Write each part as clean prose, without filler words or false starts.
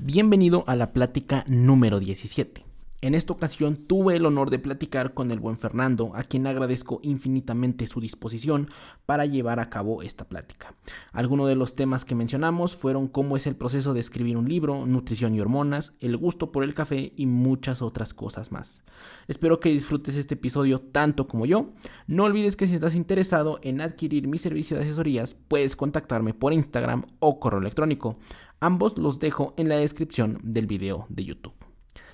Bienvenido a la plática número 17. En esta ocasión tuve el honor de platicar con el buen Fernando, a quien agradezco infinitamente su disposición para llevar a cabo esta plática. Algunos de los temas que mencionamos fueron cómo es el proceso de escribir un libro, nutrición y hormonas, el gusto por el café y muchas otras cosas más. Espero que disfrutes este episodio tanto como yo. No olvides que si estás interesado en adquirir mi servicio de asesorías, puedes contactarme por Instagram o correo electrónico. Ambos los dejo en la descripción del video de YouTube.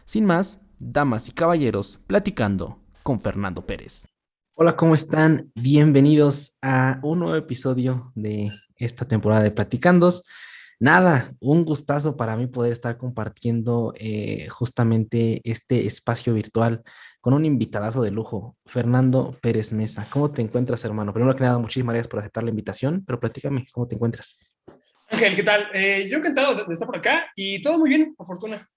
Sin más, damas y caballeros, platicando con Fernando Pérez. Hola, ¿cómo están? Bienvenidos a un nuevo episodio de esta temporada de Platicandos. Nada, un gustazo para mí poder estar compartiendo justamente este espacio virtual con un invitadazo de lujo, Fernando Pérez Mesa. ¿Cómo te encuentras, hermano? Primero que nada, muchísimas gracias por aceptar la invitación, pero platícame, ¿cómo te encuentras? Ángel, ¿qué tal? Yo encantado de estar por acá y todo muy bien, por fortuna.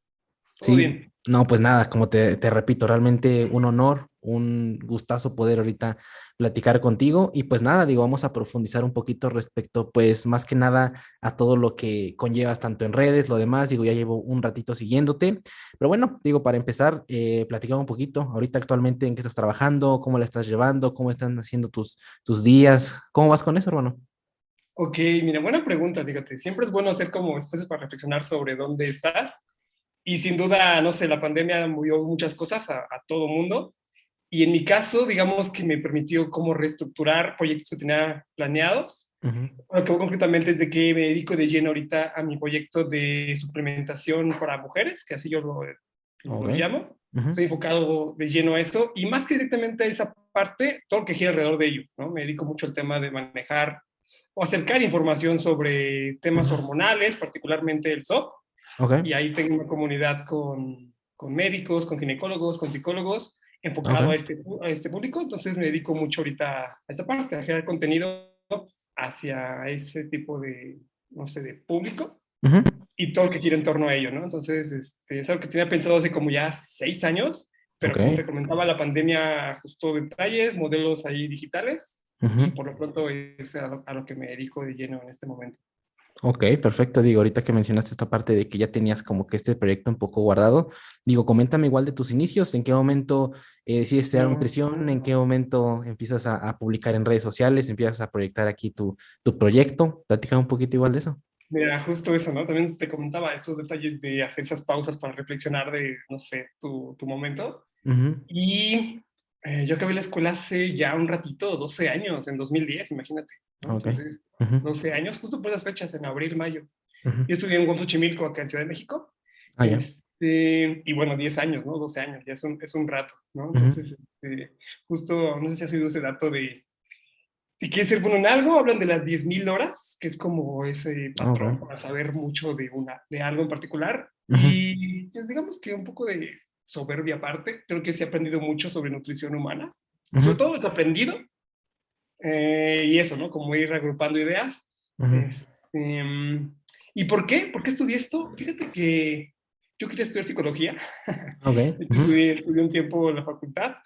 Todo Sí, bien. no, pues nada, como te repito, realmente un honor, un gustazo poder ahorita platicar contigo y pues nada, digo, vamos a profundizar un poquito respecto, pues más que nada a todo lo que conllevas tanto en redes, lo demás, digo, ya llevo un ratito siguiéndote, pero bueno, digo, para empezar, platicar un poquito, ahorita actualmente en qué estás trabajando, cómo la estás llevando, cómo están haciendo tus días, ¿cómo vas con eso, hermano? Ok, mira, buena pregunta, fíjate. Siempre es bueno hacer como espacios para reflexionar sobre dónde estás. Y sin duda, no sé, la pandemia movió muchas cosas a todo mundo. Y en mi caso, digamos que me permitió como reestructurar proyectos que tenía planeados. Ujú. Lo que concretamente es de que me dedico de lleno ahorita a mi proyecto de suplementación para mujeres, que así yo Ok. lo llamo. Ujú. Estoy enfocado de lleno a eso y más que directamente a esa parte, todo lo que gira alrededor de ello, ¿no? Me dedico mucho al tema de manejar o acercar información sobre temas Ujú. hormonales, particularmente el SOP, Ok. y ahí tengo una comunidad con médicos, con ginecólogos, con psicólogos, Ok. enfocado a este público, entonces me dedico mucho ahorita a esa parte, a generar contenido hacia ese tipo de, no sé, de público Ujú. y todo lo que gira en torno a ello, ¿no? Entonces, es algo que tenía pensado hace como ya 6 años, pero Ok. como te comentaba, la pandemia ajustó detalles, modelos ahí digitales, y Ujú. por lo pronto es a lo que me dedico de lleno en este momento. Ok, perfecto. Digo, ahorita que mencionaste esta parte de que ya tenías como que este proyecto un poco guardado, digo, coméntame igual de tus inicios, en qué momento decides estudiar nutrición, en qué momento empiezas a publicar en redes sociales, empiezas a proyectar aquí tu proyecto. Platícame un poquito igual de eso. Mira, justo eso, ¿no? También te comentaba estos detalles de hacer esas pausas para reflexionar de, no sé, tu momento. Ujú. Y yo acabé la escuela hace ya un ratito, 12 años, en 2010, imagínate, ¿no? Ok. Entonces, Ujú. 12 años, justo por esas fechas, en abril, mayo. Ujú. Yo estudié en Xochimilco, acá en Ciudad de México. Ah, ya. Y bueno, 10 años, ¿no? 12 años, ya es un rato, ¿no? Ujú. Entonces, justo, no sé si has oído ese dato de, si quieres ser bueno en algo, hablan de las 10.000 horas, que es como ese Ok. patrón para saber mucho de algo en particular. Ujú. Y pues digamos que un poco de soberbia aparte, creo que sí he aprendido mucho sobre nutrición humana. Sobre Ujú. todo he aprendido, y eso, ¿no? Como ir agrupando ideas. Ujú. Este, ¿Y por qué? ¿Por qué estudié esto? Fíjate que yo quería estudiar psicología. Ok. Ujú. Estudié un tiempo en la facultad.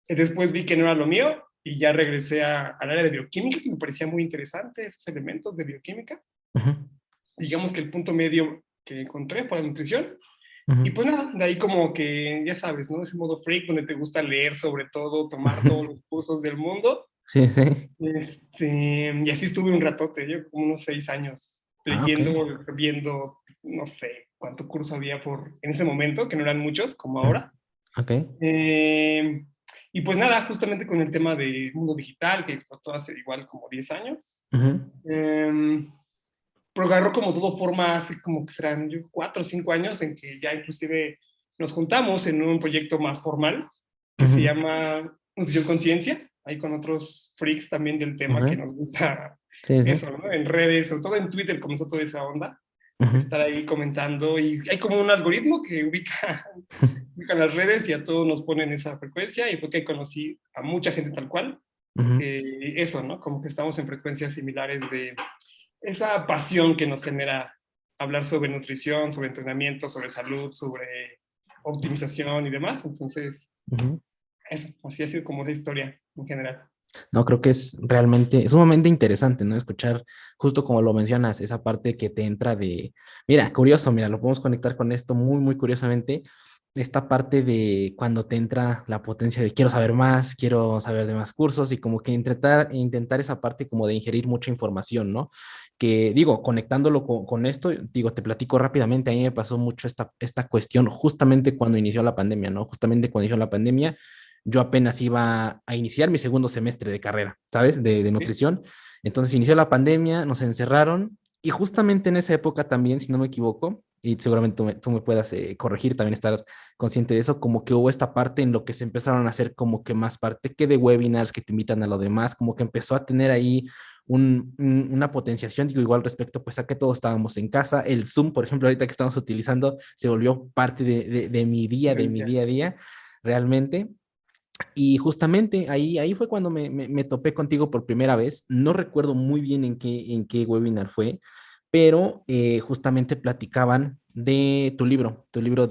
Después vi que no era lo mío y ya regresé al área de bioquímica, que me parecía muy interesante, esos elementos de bioquímica. Ujú. Digamos que el punto medio que encontré fue la nutrición. Y Ujú. pues nada, de ahí como que, ya sabes, ¿no? Ese modo freak donde te gusta leer sobre todo, tomar todos Ujú. los cursos del mundo. Sí, sí. Y así estuve un ratote, yo como unos 6 años, Ah, ok. leyendo, viendo, no sé cuánto curso había en ese momento, que no eran muchos como Ujú. ahora. Ok. Eh, y pues nada, justamente con el tema del mundo digital, que explotó hace igual como 10 años, Ujú. eh, pero agarró como todo forma hace como que serán 4 o 5 años en que ya inclusive nos juntamos en un proyecto más formal que se Ujú. llama Nutrición Conciencia, ahí con otros freaks también del tema que Ok. nos gusta Sí, sí. eso, ¿no? En redes, sobre todo en Twitter comenzó toda esa onda, de Ujú. estar ahí comentando y hay como un algoritmo que ubica las redes y a todos nos pone en esa frecuencia y fue que conocí a mucha gente tal cual, Ujú. eso, ¿no? Como que estamos en frecuencias similares de esa pasión que nos genera hablar sobre nutrición, sobre entrenamiento, sobre salud, sobre optimización y demás. Entonces, Ujú. eso, así ha sido como esa historia en general. No, creo que es realmente, es sumamente interesante, ¿no? Escuchar, justo como lo mencionas, esa parte que te entra de, mira, curioso, mira, lo podemos conectar con esto muy, muy curiosamente, esta parte de cuando te entra la potencia de quiero saber más, quiero saber de más cursos y como que intentar esa parte como de ingerir mucha información, ¿no? Que digo, conectándolo con esto, digo, te platico rápidamente, a mí me pasó mucho esta cuestión justamente cuando inició la pandemia, ¿no? Justamente cuando inició la pandemia yo apenas iba a iniciar mi segundo semestre de carrera, ¿sabes? De ¿Sí? nutrición. Entonces inició la pandemia, nos encerraron y justamente en esa época también, si no me equivoco, y seguramente tú me puedas corregir, también estar consciente de eso, como que hubo esta parte en lo que se empezaron a hacer como que más parte que de webinars que te invitan a lo demás, como que empezó a tener ahí una potenciación, digo, igual respecto pues a que todos estábamos en casa, el Zoom, por ejemplo, ahorita que estamos utilizando, se volvió parte de mi día, de mi Esencial. día a día, realmente. Y justamente ahí fue cuando me topé contigo por primera vez. No recuerdo muy bien en qué webinar fue, pero justamente platicaban de tu libro el libro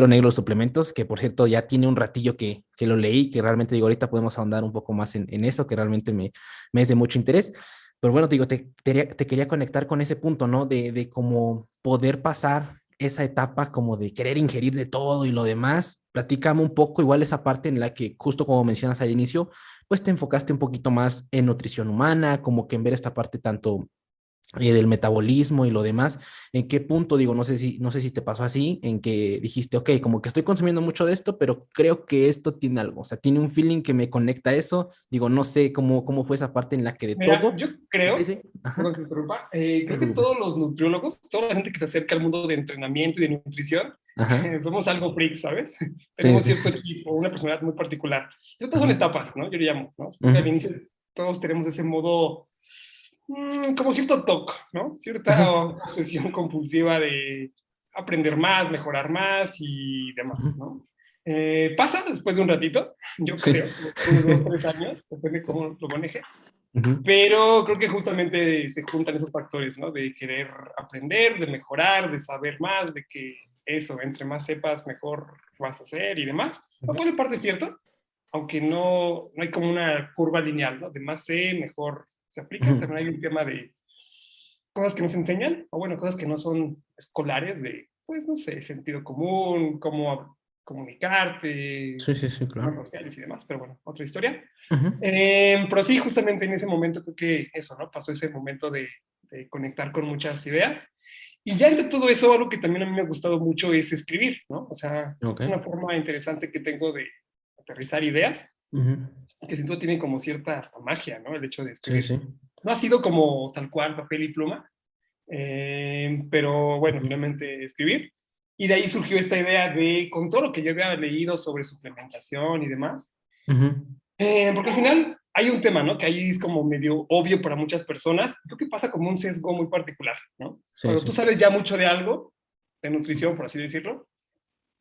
negro de los suplementos, que por cierto ya tiene un ratillo que lo leí, que realmente digo, ahorita podemos ahondar un poco más en eso, que realmente me es de mucho interés. Pero bueno, te digo, te quería conectar con ese punto, ¿no? De cómo poder pasar esa etapa como de querer ingerir de todo y lo demás. Platícame un poco, igual esa parte en la que, justo como mencionas al inicio, pues te enfocaste un poquito más en nutrición humana, como que en ver esta parte tanto del metabolismo y lo demás. ¿En qué punto, digo, no sé si te pasó así, en que dijiste, ok, como que estoy consumiendo mucho de esto, pero creo que esto tiene algo, o sea, tiene un feeling que me conecta a eso, digo, no sé cómo fue esa parte en la que de Mira, todo, yo sí, creo, sí, ajá, perdón que te interrumpa, no te creo que todos preocupes, los nutriólogos, toda la gente que se acerca al mundo de entrenamiento y de nutrición, ajá, somos algo freaks, ¿sabes? sí, Tenemos sí, cierto equipo, una personalidad muy particular. Sobre todo son ajá, etapas, ¿no? Yo le llamo, ¿no? Creo que ujú, al inicio todos tenemos ese modo, como cierto TOC, ¿no? ajá, Cierta obsesión compulsiva de aprender más, mejorar más y demás, ujú, ¿no? Pasa después de un ratito, yo sí, creo, después de 2, 3 años, depende de cómo lo manejes. ujú, Pero creo que justamente se juntan esos factores, ¿no? De querer aprender, de mejorar, de saber más, de que eso, entre más sepas, mejor vas a hacer y demás. Lo ujú, cual en parte es cierto, aunque no hay como una curva lineal, ¿no? De más sé, mejor se aplica. ujú, También hay un tema de cosas que nos enseñan, o bueno, cosas que no son escolares, de, pues, no sé, sentido común, cómo comunicarte, sí, sí, sí, temas claro, sociales y demás, pero bueno, otra historia. ujú, Pero sí, justamente en ese momento creo que eso, ¿no? Pasó ese momento de conectar con muchas ideas. Y ya entre todo eso, algo que también a mí me ha gustado mucho es escribir, ¿no? O sea, ok, es una forma interesante que tengo de aterrizar ideas, ujú, que sin duda tienen como cierta hasta magia, ¿no? El hecho de sí, escribir. sí, No ha sido como tal cual papel y pluma, pero bueno, ujú, finalmente escribir. Y de ahí surgió esta idea de, con todo lo que yo había leído sobre suplementación y demás, ujú, porque al final hay un tema, ¿no? Que ahí es como medio obvio para muchas personas. Creo que pasa como un sesgo muy particular, ¿no? sí, Cuando tú sí, sabes ya mucho de algo, de nutrición, por así decirlo,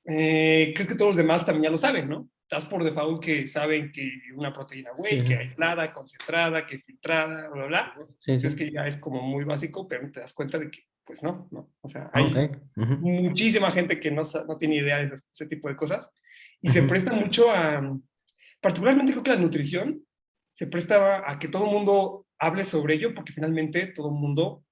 crees que todos los demás también ya lo saben, ¿no? Das por default que saben que una proteína sí, whey, que aislada, concentrada, que filtrada, bla, bla, bla. sí, Crees sí, que ya es como muy básico, pero te das cuenta de que, pues no, ¿no? O sea, ok, hay ujú, muchísima gente que no tiene idea de ese tipo de cosas y se ujú, presta mucho a, particularmente creo que la nutrición se presta a que todo el mundo hable sobre ello porque finalmente todo el mundo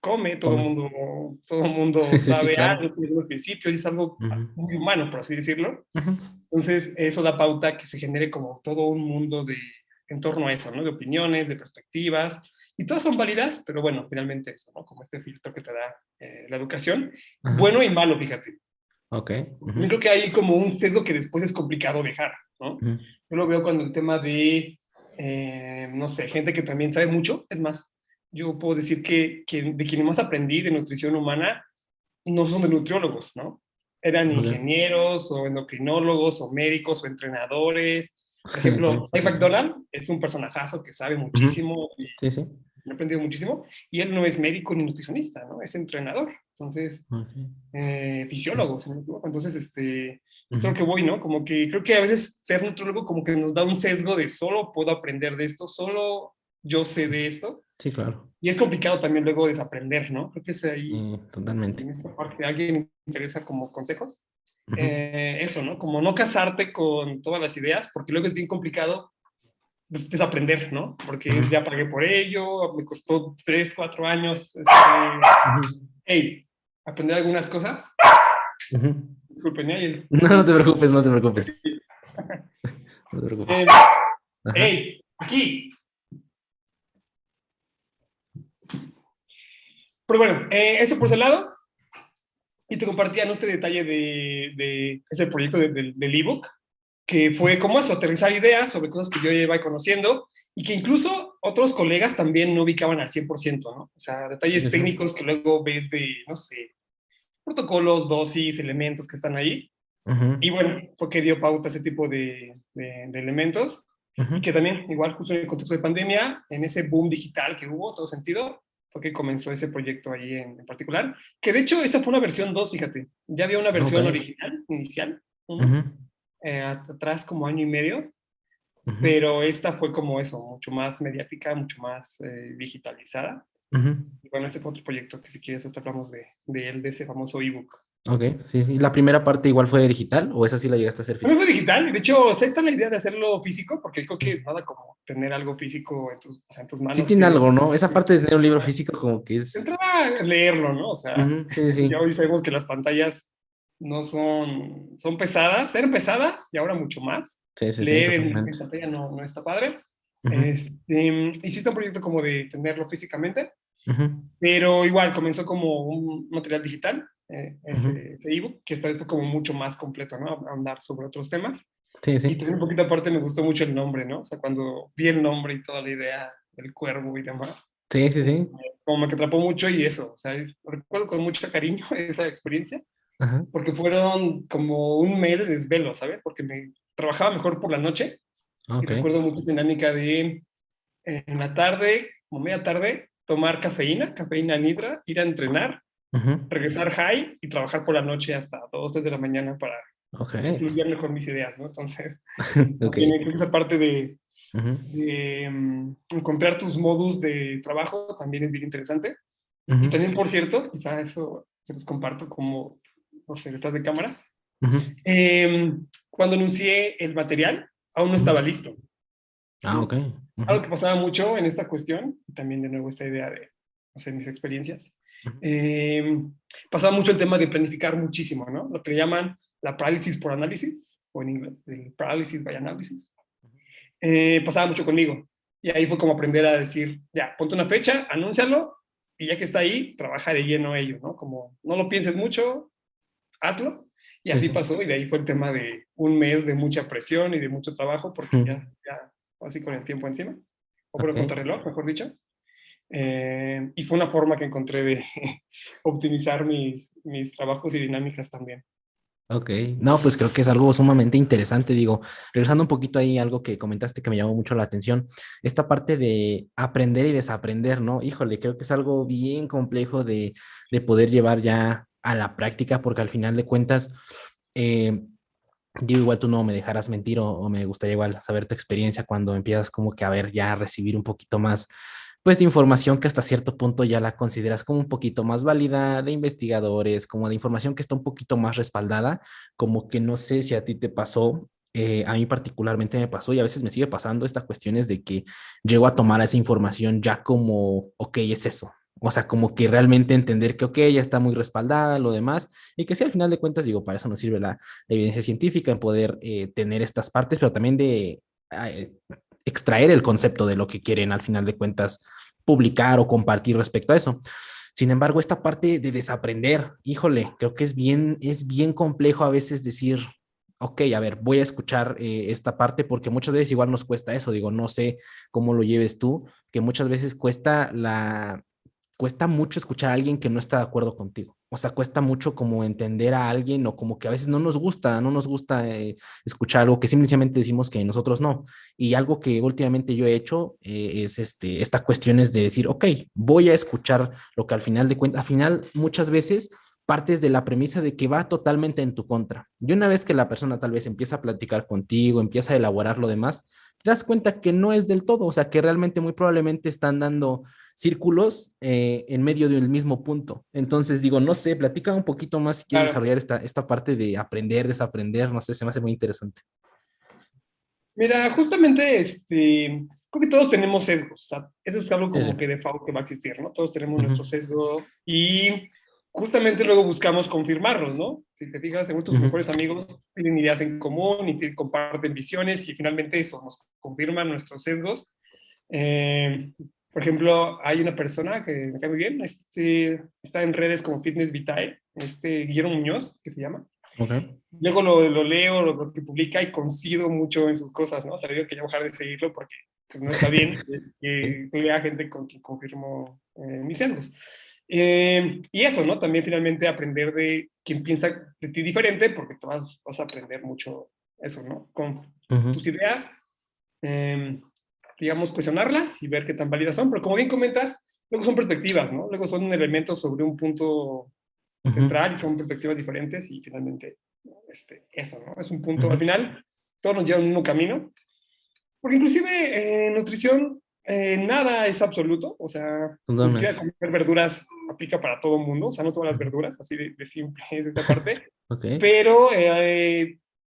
come, come, todo sí, mundo sí, sí, sabe claro, algo, tiene unos principios y es algo ujú, muy humano, por así decirlo. ujú, Entonces, eso da pauta que se genere como todo un mundo en torno a eso, ¿no? De opiniones, de perspectivas, y todas son válidas, pero bueno, finalmente eso, ¿no? Como este filtro que te da la educación, ajá, bueno y malo, fíjate. ok, Yo ujú, creo que hay como un sesgo que después es complicado dejar, ¿no? ujú, Yo lo veo cuando el tema de, no sé, gente que también sabe mucho, es más, yo puedo decir que de quienes más aprendí de nutrición humana no son de nutriólogos, ¿no? Eran ok, ingenieros o endocrinólogos o médicos o entrenadores. Por ok, ejemplo, Mike perfecto, McDonald es un personajazo que sabe ujú, muchísimo y sí, sí, he aprendido muchísimo, y él no es médico ni nutricionista, ¿no? Es entrenador. Entonces, ok, fisiólogo, si no me equivoco. Entonces, es ujú, lo que voy, ¿no? Como que creo que a veces ser nutriólogo como que nos da un sesgo de solo puedo aprender de esto, solo yo sé de esto. sí, claro, Y es complicado también luego desaprender, ¿no? Creo que es ahí, sí, totalmente, en esta parte, ¿alguien interesa como consejos? Ujú, eso, ¿no? Como no casarte con todas las ideas, porque luego es bien complicado desaprender, ¿no? Porque ujú, ya pagué por ello, me costó 3, 4 años, ujú, hey, aprender algunas cosas. ujú. Disculpen, ¿eh? No, no te preocupes, no te preocupes. No te preocupes. Eh, Ajá. hey, aquí. Pero bueno, eso por ese lado. Y te compartía, ¿no? Este detalle de ese proyecto del ebook, que fue como eso, aterrizar ideas sobre cosas que yo ya iba conociendo y que incluso otros colegas también no ubicaban al 100%, ¿no? O sea, Sí, detalles sí. técnicos que luego ves de, no sé, protocolos, dosis, elementos que están ahí. Ujú, Y bueno, fue que dio pauta a ese tipo de elementos y ujú. que también, igual justo en el contexto de pandemia, en ese boom digital que hubo, todo sentido, fue que comenzó ese proyecto ahí en particular, que de hecho esa fue una versión 2, fíjate, ya había una Ah, ok. versión original, inicial, Ujú, uno, atrás como año y medio, ujú, pero esta fue como eso, mucho más mediática, mucho más digitalizada. ujú. Y bueno, ese fue otro proyecto que si quieres ahorita hablamos de él, de ese famoso ebook. Ok, sí, sí. ¿La primera parte igual fue digital o esa sí la llegaste a hacer También física? fue digital, de hecho, o sea, está la idea de hacerlo físico, porque creo que nada como tener algo físico en tus, o sea, en tus Sí manos tiene que algo, ¿no? Esa parte de tener un libro físico como que es... entrar a leerlo, ¿no? O sea, Ujú, sí, sí, ya sí. hoy sabemos que las pantallas no son pesadas, eran pesadas y ahora mucho más. Sí, sí, sí, Leer en totalmente. pantalla no está padre. Ujú, Hiciste un proyecto como de tenerlo físicamente, ujú, pero igual comenzó como un material digital, ujú. ese ebook, que esta vez fue como mucho más completo, ¿no? Andar sobre otros temas. Sí, Y sí. también un poquito aparte me gustó mucho el nombre, ¿no? O sea, cuando vi el nombre y toda la idea del cuervo y demás, Sí, sí, como, sí. como me atrapó mucho y eso, o sea, recuerdo con mucho cariño esa experiencia, Ajá. porque fueron como un mes de desvelo, ¿sabes? Porque me trabajaba mejor por la noche y Ok. recuerdo mucho esa dinámica de en la tarde, como media tarde, tomar cafeína nidra, ir a entrenar, Ujú, regresar high y trabajar por la noche hasta 2, 3 de la mañana para ok. que fluyan mejor mis ideas, ¿no? Entonces, Ok. también creo que esa parte Ujú, encontrar tus modus de trabajo también es bien interesante. Y ujú, también, por cierto, quizá eso se los comparto como, no sé, detrás de cámaras. ujú, Cuando anuncié el material, aún no estaba ujú. listo. Ah, ok. Algo Ujú, que pasaba mucho en esta cuestión, y también de nuevo esta idea de, no sé, mis experiencias, ujú, eh, pasaba mucho el tema de planificar muchísimo, ¿no? Lo que le llaman la parálisis por análisis, o en inglés, el paralysis by analysis. Pasaba mucho conmigo. Y ahí fue como aprender a decir, ya, ponte una fecha, anúncialo, y ya que está ahí, trabaja de lleno ello, ¿no? Como no lo pienses mucho, hazlo. Y sí, así sí. pasó, y de ahí fue el tema de un mes de mucha presión y de mucho trabajo, porque Ujú, ya así con el tiempo encima, o por el ok. contrarreloj, mejor dicho. Y fue una forma que encontré de optimizar mis trabajos y dinámicas también. Ok, no, pues creo que es algo sumamente interesante, digo, regresando un poquito ahí, algo que comentaste que me llamó mucho la atención, esta parte de aprender y desaprender, ¿no? Híjole, creo que es algo bien complejo de poder llevar ya a la práctica, porque al final de cuentas, eh, digo, igual tú no me dejarás mentir o me gustaría igual saber tu experiencia cuando empiezas como que a ver ya a recibir un poquito más, pues de información que hasta cierto punto ya la consideras como un poquito más válida, de investigadores, como de información que está un poquito más respaldada, como que no sé si a ti te pasó. A mí particularmente me pasó y a veces me sigue pasando estas cuestiones de que llego a tomar esa información ya como, ok, es eso. O sea, como que realmente entender que, ok, ya está muy respaldada, lo demás, y que sí, al final de cuentas, digo, para eso nos sirve la evidencia científica, en poder tener estas partes, pero también de eh, extraer el concepto de lo que quieren al final de cuentas publicar o compartir respecto a eso. Sin embargo, esta parte de desaprender, híjole, creo que es bien complejo a veces decir, ok, a ver, voy a escuchar esta parte porque muchas veces igual nos cuesta eso, digo, no sé cómo lo lleves tú, que muchas veces cuesta mucho escuchar a alguien que no está de acuerdo contigo. O sea, cuesta mucho como entender a alguien o como que a veces no nos gusta escuchar algo que simplemente decimos que nosotros no. Y algo que últimamente yo he hecho es esta cuestión es de decir, ok, voy a escuchar lo que al final de cuentas, al final muchas veces partes de la premisa de que va totalmente en tu contra. Y una vez que la persona tal vez empieza a platicar contigo, empieza a elaborar lo demás, te das cuenta que no es del todo, o sea, que realmente muy probablemente están dando círculos en medio del mismo punto. Entonces digo, no sé, platica un poquito más si quieres Claro. desarrollar esta parte de aprender, desaprender, no sé, se me hace muy interesante. Mira, justamente, creo que todos tenemos sesgos, o sea, eso es algo Sí, sí. como que de default que va a existir, ¿no? Todos tenemos Ujú, nuestro sesgo y justamente luego buscamos confirmarlos, ¿no? Si te fijas, según tus ujú, mejores amigos tienen ideas en común y comparten visiones y finalmente eso nos confirma nuestros sesgos. Eh, por ejemplo, hay una persona que me cae muy bien, está en redes como Fitness Vitae, Guillermo Muñoz, que se llama. ok. Luego lo leo, lo que publica y coincido mucho en sus cosas, ¿no? O sea, digo que ya dejar de seguirlo porque pues, no está bien que lea gente con quien confirmo mis sesgos. Y eso, ¿no? También finalmente aprender de quien piensa de ti diferente, porque tú vas a aprender mucho eso, ¿no? Con Ujú, tus ideas, eh, digamos, cuestionarlas y ver qué tan válidas son, pero como bien comentas, luego son perspectivas, ¿no? Luego son elementos sobre un punto ujú, central y son perspectivas diferentes y finalmente eso, ¿no? Es un punto, ujú. al final, todos nos llevan un mismo camino, porque inclusive en nutrición nada es absoluto, o sea, ni siquiera Totalmente. comer verduras aplica para todo el mundo, o sea, no todas las verduras, así de simple es esta parte, Ok. pero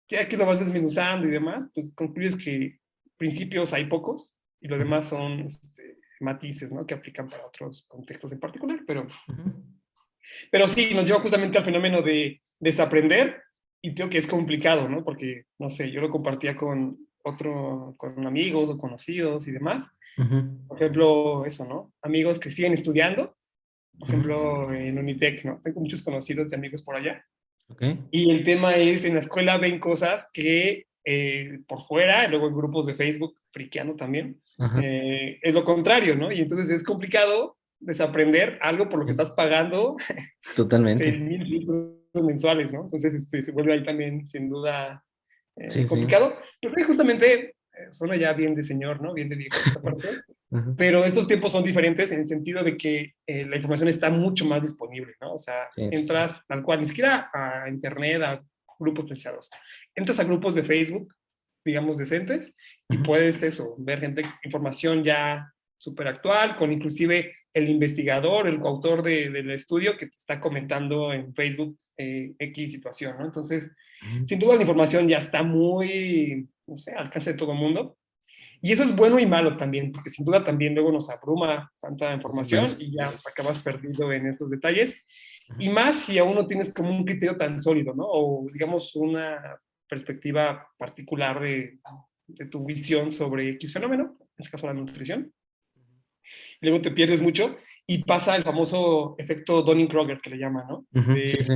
ya que lo vas desmenuzando y demás, pues concluyes que principios hay pocos y los Ujú, demás son matices, ¿no? Que aplican para otros contextos en particular, ujú. pero sí, nos lleva justamente al fenómeno de desaprender y creo que es complicado, ¿no? Porque, no sé, yo lo compartía con amigos o conocidos y demás. Ujú, Por ejemplo, eso, ¿no? Amigos que siguen estudiando, por ujú. ejemplo, en Unitec, ¿no? Tengo muchos conocidos y amigos por allá. Ok. Y el tema es, en la escuela ven cosas que por fuera, luego en grupos de Facebook, friqueando también, Ajá. es lo contrario, ¿no? Y entonces es complicado desaprender algo por lo que Sí. estás pagando Totalmente. 6,000 mensuales, ¿no? Entonces se vuelve ahí también, sin duda, Sí, sí. complicado. Pero justamente, suena ya bien de señor, ¿no? Bien de viejo esta parte, Ujú. pero estos tiempos son diferentes en el sentido de que la información está mucho más disponible, ¿no? O sea, Sí, sí, sí. entras tal cual, ni siquiera a internet, a grupos pensados. Entras a grupos de Facebook, digamos, decentes, y Ujú, puedes eso, ver gente, información ya súper actual, con inclusive el investigador, el coautor del estudio que te está comentando en Facebook X situación, ¿no? Entonces, ujú. sin duda la información ya está muy, no sé, al alcance de todo el mundo. Y eso es bueno y malo también, porque sin duda también luego nos abruma tanta información Totalmente. y ya acabas perdido en estos detalles. Ujú. Y más si aún no tienes como un criterio tan sólido, ¿no? O digamos una perspectiva particular de tu visión sobre X fenómeno, en este caso la nutrición. Y luego te pierdes mucho y pasa el famoso efecto Dunning-Kruger que le llaman, ¿no? Ujú, sí, De sí.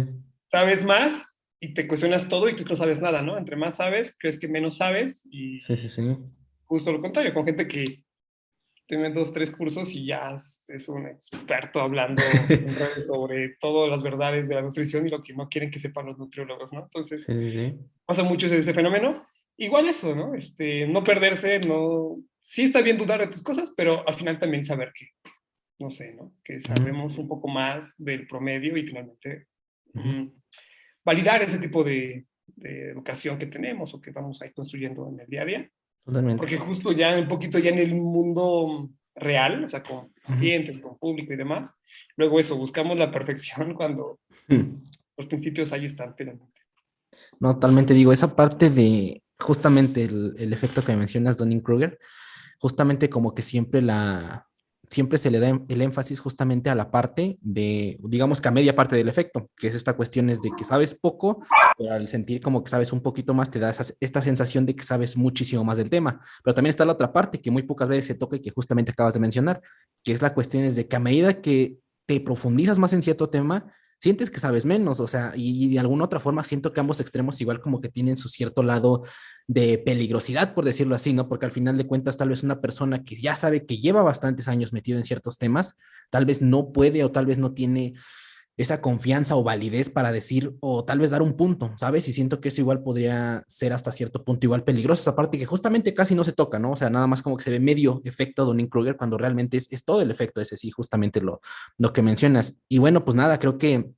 sabes más y te cuestionas todo y tú no sabes nada, ¿no? Entre más sabes, crees que menos sabes Sí, sí, y sí. justo lo contrario, con gente que tiene 2, 3 cursos y ya es un experto hablando en redes sobre todas las verdades de la nutrición y lo que no quieren que sepan los nutriólogos, ¿no? Entonces, Sí, sí, sí. pasa mucho ese fenómeno. Igual eso, ¿no? No perderse, no... Sí está bien dudar de tus cosas, pero al final también saber que, no sé, ¿no? Que Ujú, sabemos un poco más del promedio y finalmente ujú. mm, validar ese tipo de educación que tenemos o que vamos a ir construyendo en el día a día, Totalmente. porque justo ya un poquito ya en el mundo real, o sea, con Ujú. pacientes, con público y demás, luego eso, buscamos la perfección cuando Mm. los principios ahí están finalmente. No, totalmente digo, esa parte de justamente el efecto que mencionas, Dunning-Kruger, justamente como que siempre se le da el énfasis justamente a la parte de, digamos que a media parte del efecto, que es esta cuestión es de que sabes poco, pero al sentir como que sabes un poquito más, te da esta sensación de que sabes muchísimo más del tema. Pero también está la otra parte que muy pocas veces se toca y que justamente acabas de mencionar, que es la cuestión es de que a medida que te profundizas más en cierto tema, sientes que sabes menos, o sea, y de alguna otra forma siento que ambos extremos igual como que tienen su cierto lado de peligrosidad, por decirlo así, ¿no? Porque al final de cuentas, tal vez una persona que ya sabe que lleva bastantes años metido en ciertos temas, tal vez no puede o tal vez no tiene esa confianza o validez para decir o tal vez dar un punto, ¿sabes? Y siento que eso igual podría ser hasta cierto punto igual peligroso, esa parte que justamente casi no se toca, ¿no? O sea, nada más como que se ve medio efecto Dunning-Kruger cuando realmente es todo el efecto ese, sí, justamente lo que mencionas. Y bueno, pues nada, creo que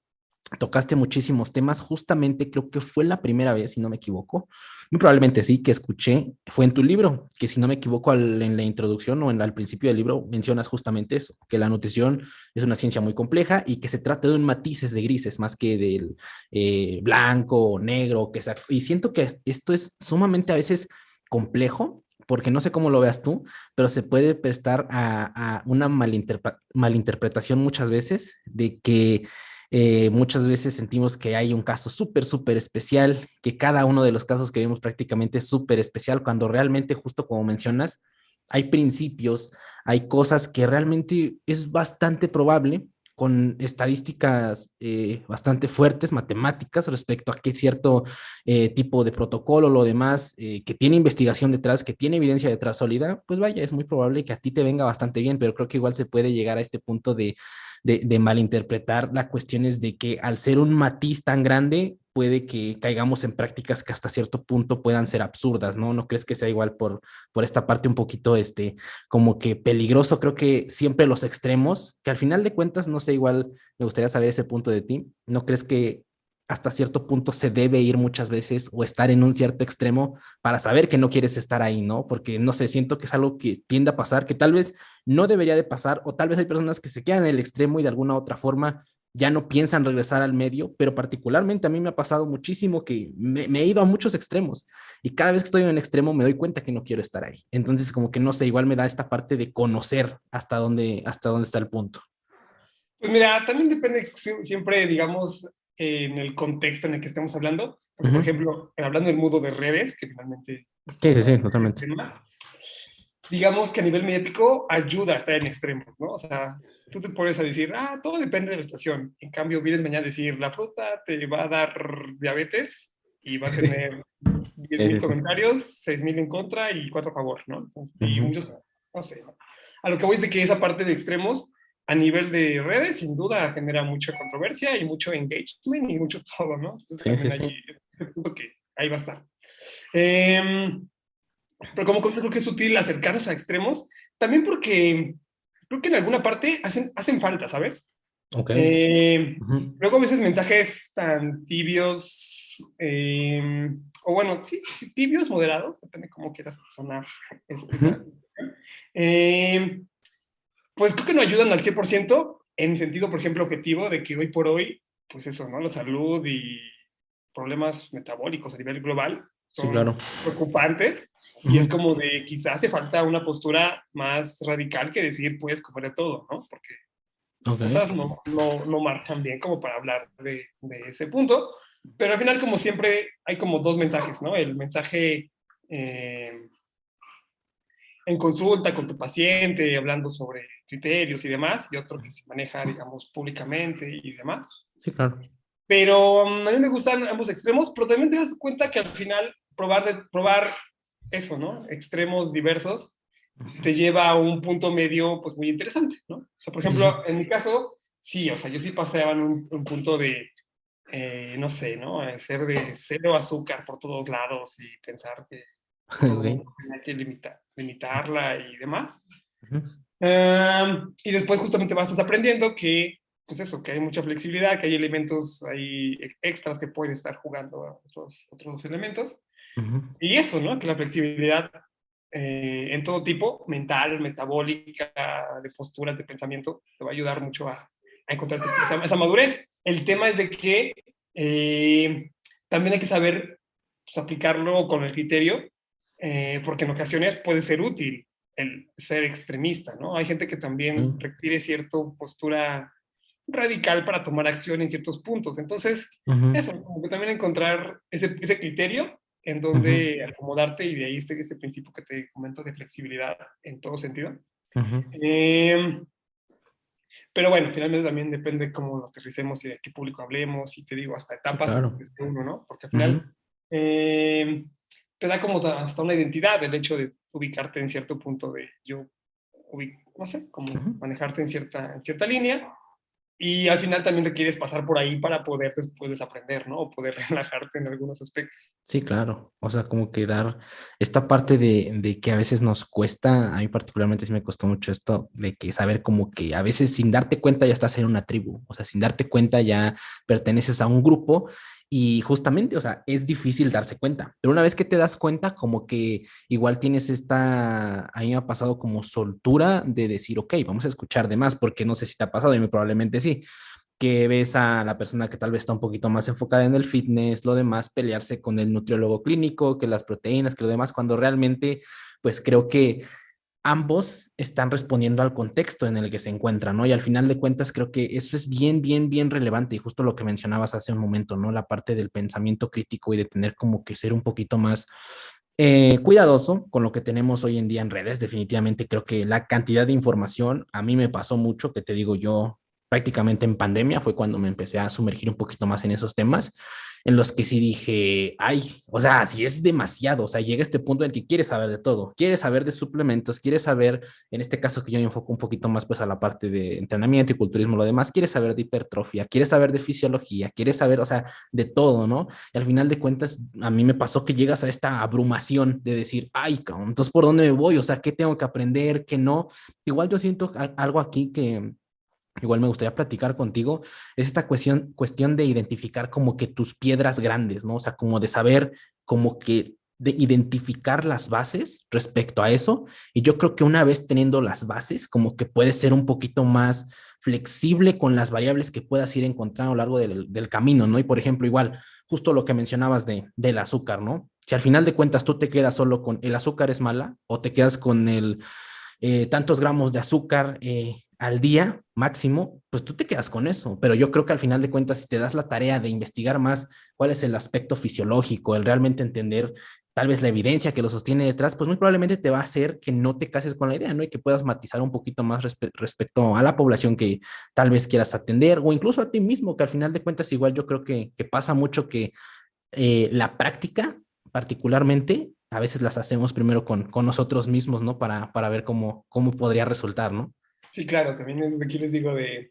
tocaste muchísimos temas. Justamente creo que fue la primera vez, si no me equivoco, muy probablemente sí, que escuché, fue en tu libro, que si no me equivoco en la introducción o al principio del libro mencionas justamente eso, que la nutrición es una ciencia muy compleja y que se trata de un matices de grises más que del blanco o negro, que sea, y siento que esto es sumamente a veces complejo, porque no sé cómo lo veas tú, pero se puede prestar a una malinterpretación muchas veces de que muchas veces sentimos que hay un caso súper, súper especial, que cada uno de los casos que vemos prácticamente es súper especial, cuando realmente, justo como mencionas, hay principios, hay cosas que realmente es bastante probable con estadísticas bastante fuertes, matemáticas, respecto a qué cierto tipo de protocolo o lo demás, que tiene investigación detrás, que tiene evidencia detrás sólida, pues vaya, es muy probable que a ti te venga bastante bien, pero creo que igual se puede llegar a este punto de malinterpretar las cuestiones de que al ser un matiz tan grande, puede que caigamos en prácticas que hasta cierto punto puedan ser absurdas, ¿no? ¿No crees que sea igual por esta parte un poquito, como que peligroso? Creo que siempre los extremos, que al final de cuentas, no sé, igual me gustaría saber ese punto de ti, ¿no crees que hasta cierto punto se debe ir muchas veces o estar en un cierto extremo para saber que no quieres estar ahí, ¿no? Porque no sé, siento que es algo que tiende a pasar, que tal vez no debería de pasar, o tal vez hay personas que se quedan en el extremo y de alguna otra forma ya no piensan regresar al medio, pero particularmente a mí me ha pasado muchísimo que me he ido a muchos extremos y cada vez que estoy en un extremo me doy cuenta que no quiero estar ahí. Entonces como que no sé, igual me da esta parte de conocer hasta dónde está el punto. Pues mira, también depende siempre, digamos, en el contexto en el que estemos hablando. Uh Porque, por -huh. ejemplo, hablando del mundo de redes, que finalmente Sí, sí, estamos sí, hablando de totalmente. temas, digamos que a nivel mediático ayuda a estar en extremos, ¿no? O sea, tú te pones a decir, ah, todo depende de la situación. En cambio, vienes mañana a decir, la fruta te va a dar diabetes y va a tener diez Sí, mil sí, sí. comentarios, 6,000 en contra y 4 a favor, ¿no? Entonces, Uh y -huh. muchos, no sé, ¿no? A lo que voy es de que esa parte de extremos a nivel de redes, sin duda, genera mucha controversia y mucho engagement y mucho todo, ¿no? Entonces Sí, sí, también sí. hay ese punto que ahí va a estar. Eh, pero como creo que es útil acercarnos a extremos, también porque creo que en alguna parte hacen falta, ¿sabes? Ok. Eh, Uh -huh. luego a veces mensajes tan tibios, o bueno, sí, tibios, moderados, depende cómo quieras sonar Uh esa. -huh. Eh, pues creo que no ayudan al 100% en sentido, por ejemplo, objetivo de que hoy por hoy, pues eso, ¿no? La salud y problemas metabólicos a nivel global Sí, son claro. preocupantes Uh y es -huh. como de quizás hace falta una postura más radical que decir puedes comer de todo, ¿no? Porque las Ok. cosas no marchan bien como para hablar de ese punto, pero al final como siempre hay como dos mensajes, ¿no? El mensaje eh, en consulta con tu paciente, hablando sobre criterios y demás, y otro que se maneja, digamos, públicamente y demás. Sí, claro. Pero a mí me gustan ambos extremos, pero también te das cuenta que al final probar eso, ¿no? Extremos diversos te lleva a un punto medio, pues muy interesante, ¿no? O sea, por Sí, sí. ejemplo, en mi caso, sí, o sea, yo sí pasaba en un punto de, no sé, ¿no? Ser de cero azúcar por todos lados y pensar que todo el Ok. mundo tenía que limitarla y demás. Uh -huh. Y después justamente vas aprendiendo que, pues eso, que hay mucha flexibilidad, que hay elementos hay extras que pueden estar jugando a otros elementos. Uh -huh. Y eso, ¿no? Que la flexibilidad en todo tipo, mental, metabólica, de posturas, de pensamiento, te va a ayudar mucho a encontrar esa madurez. El tema es de que también hay que saber pues, aplicarlo con el criterio, porque en ocasiones puede ser útil el ser extremista, ¿no? Hay gente que también requiere cierta postura radical para tomar acción en ciertos puntos. Entonces, Uh -huh. eso, como que también encontrar ese criterio en Uh -huh. donde acomodarte y de ahí este principio que te comento de flexibilidad en todo sentido. Uh -huh. Eh, pero bueno, finalmente también depende cómo lo aterricemos y de qué público hablemos y te digo, hasta Sí, etapas en las claro. que esté uno, ¿no? Porque al Uh -huh. final te da como hasta una identidad el hecho de ubicarte en cierto punto de yo, no sé, Uh como -huh. manejarte en cierta línea Y al final también requieres pasar por ahí para poder después desaprender, ¿no? O poder relajarte en algunos aspectos. Sí, claro. O sea, como que dar esta parte de que a veces nos cuesta, a mí particularmente sí me costó mucho esto, de que saber como que a veces sin darte cuenta ya estás en una tribu, o sea, sin darte cuenta ya perteneces a un grupo y justamente, o sea, es difícil darse cuenta, pero una vez que te das cuenta, como que igual tienes esta, a mí me ha pasado como soltura de decir, ok, vamos a escuchar de más, porque no sé si te ha pasado y muy probablemente sí que ves a la persona que tal vez está un poquito más enfocada en el fitness, lo demás, pelearse con el nutriólogo clínico, que las proteínas, que lo demás, cuando realmente, pues creo que ambos están respondiendo al contexto en el que se encuentran, ¿no? Y al final de cuentas creo que eso es bien, bien, bien relevante y justo lo que mencionabas hace un momento, ¿no? La parte del pensamiento crítico y de tener como que ser un poquito más cuidadoso con lo que tenemos hoy en día en redes. Definitivamente creo que la cantidad de información, a mí me pasó mucho, que te digo yo, prácticamente en pandemia fue cuando me empecé a sumergir un poquito más en esos temas, en los que sí dije, ay, o sea, si es demasiado, o sea, llega este punto en el que quieres saber de todo, quieres saber de suplementos, quieres saber, en este caso que yo me enfoco un poquito más pues a la parte de entrenamiento y culturismo, lo demás, quieres saber de hipertrofia, quieres saber de fisiología, quieres saber, o sea, de todo, ¿no? Y al final de cuentas, a mí me pasó que llegas a esta abrumación de decir, ay, cabrón, entonces, ¿por dónde me voy? O sea, ¿qué tengo que aprender? ¿Qué no? Igual yo siento algo aquí que igual me gustaría platicar contigo, es esta cuestión de identificar como que tus piedras grandes, ¿no? O sea, como de saber como que de identificar las bases respecto a eso. Y yo creo que una vez teniendo las bases, como que puedes ser un poquito más flexible con las variables que puedas ir encontrando a lo largo del camino, ¿no? Y por ejemplo, igual, justo lo que mencionabas del azúcar, ¿no? Si al final de cuentas tú te quedas solo con el azúcar es mala o te quedas con el tantos gramos de azúcar al día máximo, pues tú te quedas con eso. Pero yo creo que al final de cuentas, si te das la tarea de investigar más cuál es el aspecto fisiológico, el realmente entender tal vez la evidencia que lo sostiene detrás, pues muy probablemente te va a hacer que no te cases con la idea, ¿no? Y que puedas matizar un poquito más respecto a la población que tal vez quieras atender o incluso a ti mismo, que al final de cuentas igual yo creo que pasa mucho que la práctica, particularmente, a veces las hacemos primero con nosotros mismos, ¿no? Para ver cómo podría resultar, ¿no? Sí, claro, también es de aquí les digo de,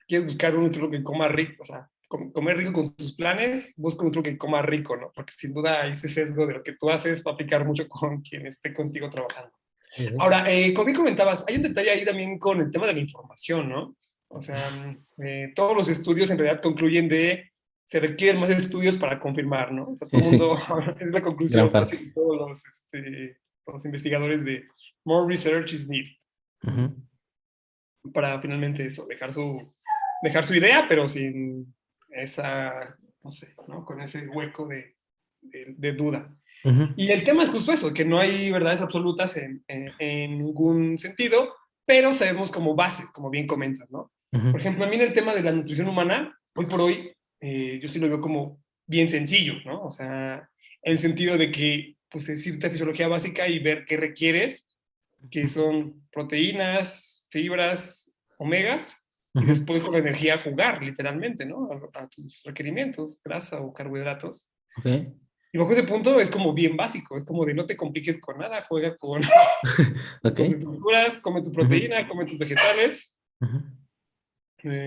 quieres buscar un otro que coma rico, o sea, comer rico con tus planes, busca un otro que coma rico, ¿no? Porque sin duda ese sesgo de lo que tú haces va a aplicar mucho con quien esté contigo trabajando. Sí, sí. Ahora, como bien comentabas, hay un detalle ahí también con el tema de la información, ¿no? O sea, todos los estudios en realidad concluyen de se requieren más estudios para confirmar, ¿no? O sea, todo el mundo, es la Gran conclusión casi parte. de todos los investigadores de more research is needed, Ujú. para finalmente eso, dejar su idea, pero sin esa, no sé, ¿no? Con ese hueco de duda. Ujú. Y el tema es justo eso, que no hay verdades absolutas en ningún sentido, pero sabemos como bases, como bien comentas, ¿no? Ujú. Por ejemplo, a mí en el tema de la nutrición humana, hoy por hoy, yo sí lo veo como bien sencillo, ¿no? O sea, en el sentido de que, pues, es irte a fisiología básica y ver qué requieres, que son proteínas, fibras, omegas, y Ujú. después con la energía jugar, literalmente, ¿no? A tus requerimientos, grasa o carbohidratos. Ok. Y bajo ese punto es como bien básico, es como de no te compliques con nada, juega con, Ok. con tus estructuras, come tu Ujú. proteína, come tus vegetales, Ujú.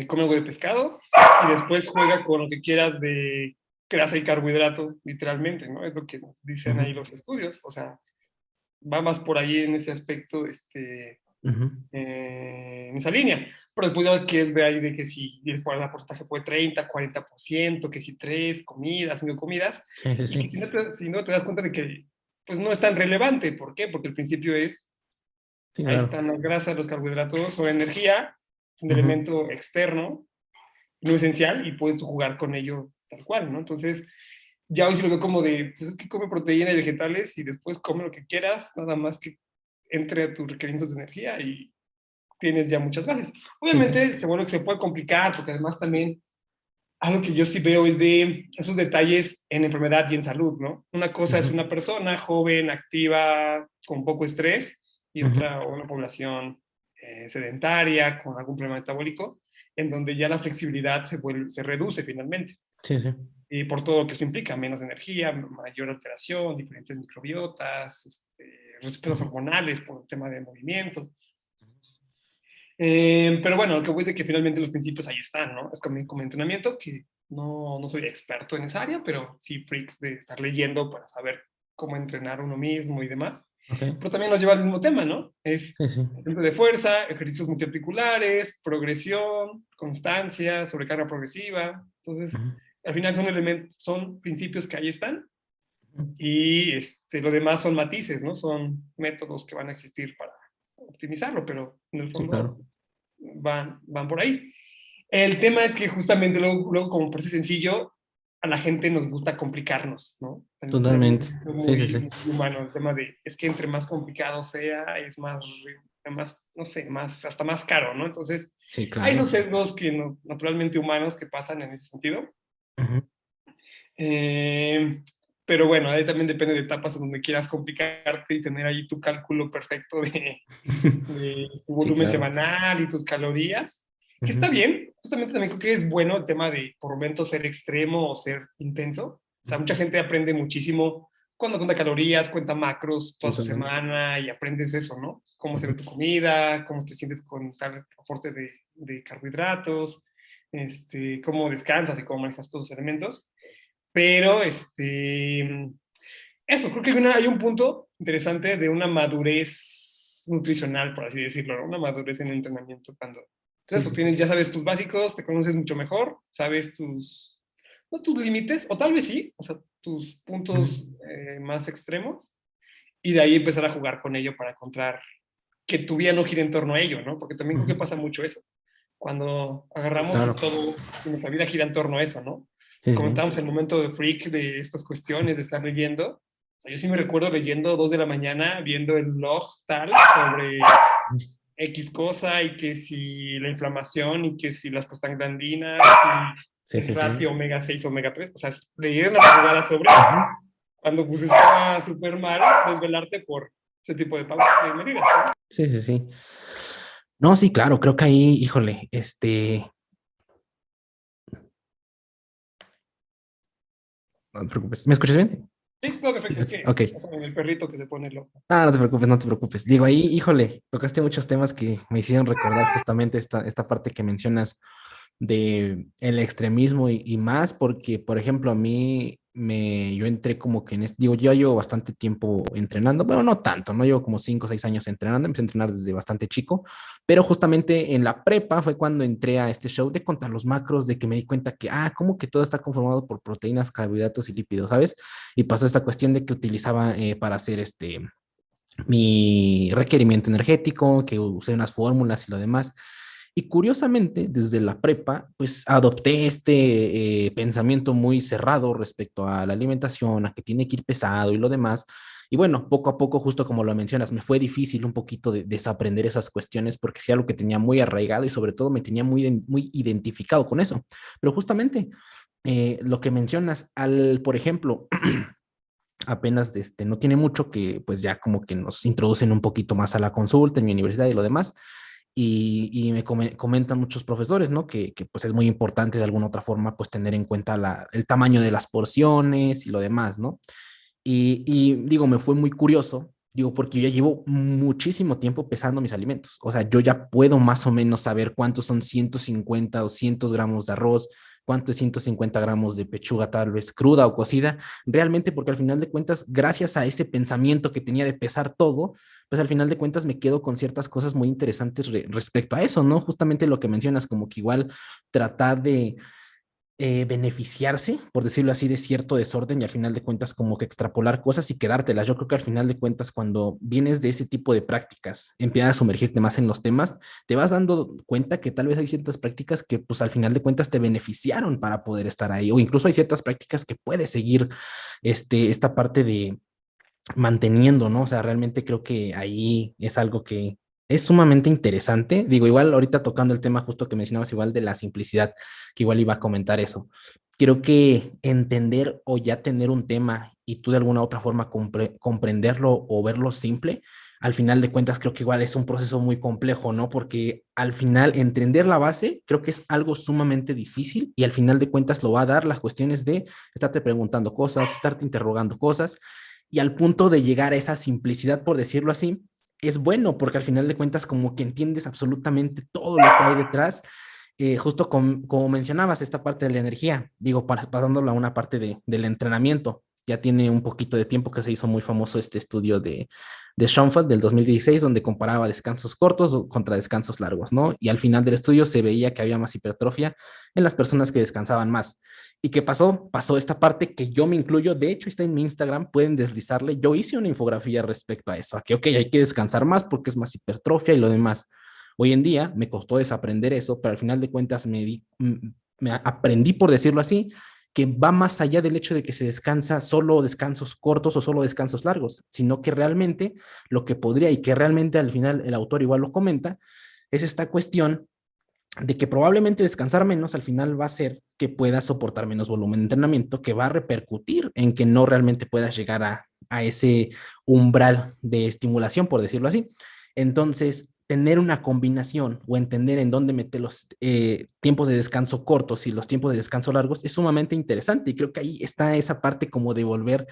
come algo de pescado y después juega con lo que quieras de grasa y carbohidrato, literalmente, ¿no? Es lo que nos dicen Ujú. ahí los estudios, o sea, va más por ahí en ese aspecto, Ujú. en esa línea. Pero después ya quieres ver ahí de que si el porcentaje fue 30, 40%, que si 3 comidas, 5 comidas, Sí, sí, y que sí. si no te das cuenta de que pues no es tan relevante. ¿Por qué? Porque el principio es, Sí, ahí claro. están las grasas, los carbohidratos o energía, un Ujú. elemento externo, no esencial, y puedes jugar con ello tal cual, ¿no? Entonces, ya hoy sí lo veo como de, pues es que come proteína y vegetales y después come lo que quieras, nada más que entre a tus requerimientos de energía y tienes ya muchas bases. Sí, sí. Obviamente se puede complicar porque además también algo que yo sí veo es de esos detalles en enfermedad y en salud, ¿no? Una cosa es Ujú. una persona joven, activa, con poco estrés y Ujú. otra una población sedentaria, con algún problema metabólico, en donde ya la flexibilidad se reduce finalmente. Sí, sí. Y por todo lo que eso implica, menos energía, mayor alteración, diferentes microbiotas, respuestas Ujú. hormonales por el tema de movimiento. Pero bueno, lo que voy es de que finalmente los principios ahí están, ¿no? Es como entrenamiento, que no soy experto en esa área, pero sí freaks de estar leyendo para saber cómo entrenar uno mismo y demás. Ok, Pero también nos lleva al mismo tema, ¿no? Es sí, sí. entrenamiento de fuerza, ejercicios multiarticulares, progresión, constancia, sobrecarga progresiva. Entonces, Ujú, al final son elementos, son principios que ahí están ujú. y lo demás son matices, ¿no? Son métodos que van a existir para optimizarlo, pero en el Sí, fondo claro. van por ahí. El tema es que justamente luego como parece sencillo, a la gente nos gusta complicarnos, ¿no? También Totalmente. es Sí, sí, muy, sí. muy humano el tema de, es que entre más complicado sea, es más, no sé, hasta más caro, ¿no? Entonces, Sí, hay claro. esos sesgos que naturalmente humanos que pasan en ese sentido. Ujú. Eh, pero bueno, ahí también depende de etapas en donde quieras complicarte y tener ahí tu cálculo perfecto de tu Sí, volumen claro. semanal y tus calorías, que Ujú, está bien, justamente también creo que es bueno el tema de por momentos ser extremo o ser intenso. O sea, mucha ujú. gente aprende muchísimo cuando cuenta calorías, cuenta macros toda su Totalmente. semana y aprendes eso, ¿no? Cómo se ve Ujú. tu comida, cómo te sientes con tal aporte de carbohidratos, cómo descansas y cómo manejas todos los elementos. Pero, eso, creo que hay un punto interesante de una madurez nutricional, por así decirlo, ¿no? Una madurez en el entrenamiento cuando, Sí, pues eso, sí. ya sabes tus básicos, te conoces mucho mejor, sabes no tus límites, o tal vez sí, o sea, tus Ujú, puntos más extremos, y de ahí empezar a jugar con ello para encontrar que tu vida no gire en torno a ello, ¿no? Porque también creo que ujú. pasa mucho eso, cuando Sí, agarramos y claro. todo, y nuestra vida gira en torno a eso, ¿no? Sí, sí. Comentábamos el momento de freak de estas cuestiones, de estar leyendo. O sea, yo sí me recuerdo leyendo 2 de la mañana, viendo el blog tal sobre X cosa y que si la inflamación y que si las prostaglandinas y Sí, el sí, sí. ratio omega 6 omega 3. O sea, leyeron la jugada sobre Ujú. cuando pues estaba súper mal desvelarte por ese tipo de medidas, ¿no? Sí, sí, sí. No, sí, claro, creo que ahí, híjole, no te preocupes. ¿Me escuchas bien? Sí, todo perfecto. Es que Ok. pasa con el perrito que se pone loco. Ah, no te preocupes, no te preocupes. Digo, ahí, híjole, tocaste muchos temas que me hicieron recordar justamente esta parte que mencionas de el extremismo y más, porque, por ejemplo, yo entré como que digo, yo llevo bastante tiempo entrenando, bueno, no tanto, no llevo como 5 o 6 años entrenando, empecé a entrenar desde bastante chico, pero justamente en la prepa fue cuando entré a este show de contar los macros, de que me di cuenta que, como que todo está conformado por proteínas, carbohidratos y lípidos, ¿sabes? Y pasó esta cuestión de que utilizaba para hacer mi requerimiento energético, que usé unas fórmulas y lo demás. Y curiosamente, desde la prepa, pues adopté este pensamiento muy cerrado respecto a la alimentación, a que tiene que ir pesado y lo demás. Y bueno, poco a poco, justo como lo mencionas, me fue difícil un poquito desaprender esas cuestiones porque sí algo que tenía muy arraigado y sobre todo me tenía muy identificado con eso. Pero justamente lo que mencionas, por ejemplo, apenas no tiene mucho que pues ya como que nos introducen un poquito más a la consulta en mi universidad y lo demás. Y me comentan muchos profesores, ¿no? Que pues es muy importante de alguna otra forma pues tener en cuenta el tamaño de las porciones y lo demás, ¿no? Y digo, me fue muy curioso, digo, porque yo ya llevo muchísimo tiempo pesando mis alimentos. O sea, yo ya puedo más o menos saber cuántos son 150 o 200 gramos de arroz, cuánto es 150 gramos de pechuga tal vez cruda o cocida, realmente porque al final de cuentas, gracias a ese pensamiento que tenía de pesar todo, pues al final de cuentas me quedo con ciertas cosas muy interesantes respecto a eso, ¿no? Justamente lo que mencionas, como que igual tratar de beneficiarse, por decirlo así, de cierto desorden y al final de cuentas como que extrapolar cosas y quedártelas. Yo creo que al final de cuentas cuando vienes de ese tipo de prácticas, empiezas a sumergirte más en los temas, te vas dando cuenta que tal vez hay ciertas prácticas que pues al final de cuentas te beneficiaron para poder estar ahí o incluso hay ciertas prácticas que puedes seguir esta parte de manteniendo, ¿no? O sea, realmente creo que ahí es algo que es sumamente interesante. Digo, igual ahorita tocando el tema justo que mencionabas, igual de la simplicidad, que igual iba a comentar eso. Creo que entender o ya tener un tema y tú de alguna otra forma comprenderlo o verlo simple, al final de cuentas creo que igual es un proceso muy complejo, ¿no? Porque al final entender la base creo que es algo sumamente difícil y al final de cuentas lo va a dar las cuestiones de estarte preguntando cosas, estarte interrogando cosas y al punto de llegar a esa simplicidad, por decirlo así, es bueno porque al final de cuentas como que entiendes absolutamente todo lo que hay detrás, justo como mencionabas, esta parte de la energía, digo, pasándolo a una parte del entrenamiento. Ya tiene un poquito de tiempo que se hizo muy famoso este estudio de Schoenfeld del 2016, donde comparaba descansos cortos contra descansos largos, ¿no? Y al final del estudio se veía que había más hipertrofia en las personas que descansaban más. ¿Y qué pasó? Pasó esta parte que yo me incluyo, de hecho está en mi Instagram, pueden deslizarle, yo hice una infografía respecto a eso, a que, ok, hay que descansar más porque es más hipertrofia y lo demás. Hoy en día me costó desaprender eso, pero al final de cuentas me aprendí, por decirlo así, que va más allá del hecho de que se descansa solo descansos cortos o solo descansos largos, sino que realmente lo que podría y que realmente al final el autor igual lo comenta, es esta cuestión de que probablemente descansar menos al final va a hacer que puedas soportar menos volumen de entrenamiento, que va a repercutir en que no realmente puedas llegar a ese umbral de estimulación, por decirlo así. Entonces, tener una combinación o entender en dónde meter los tiempos de descanso cortos y los tiempos de descanso largos es sumamente interesante y creo que ahí está esa parte como de volver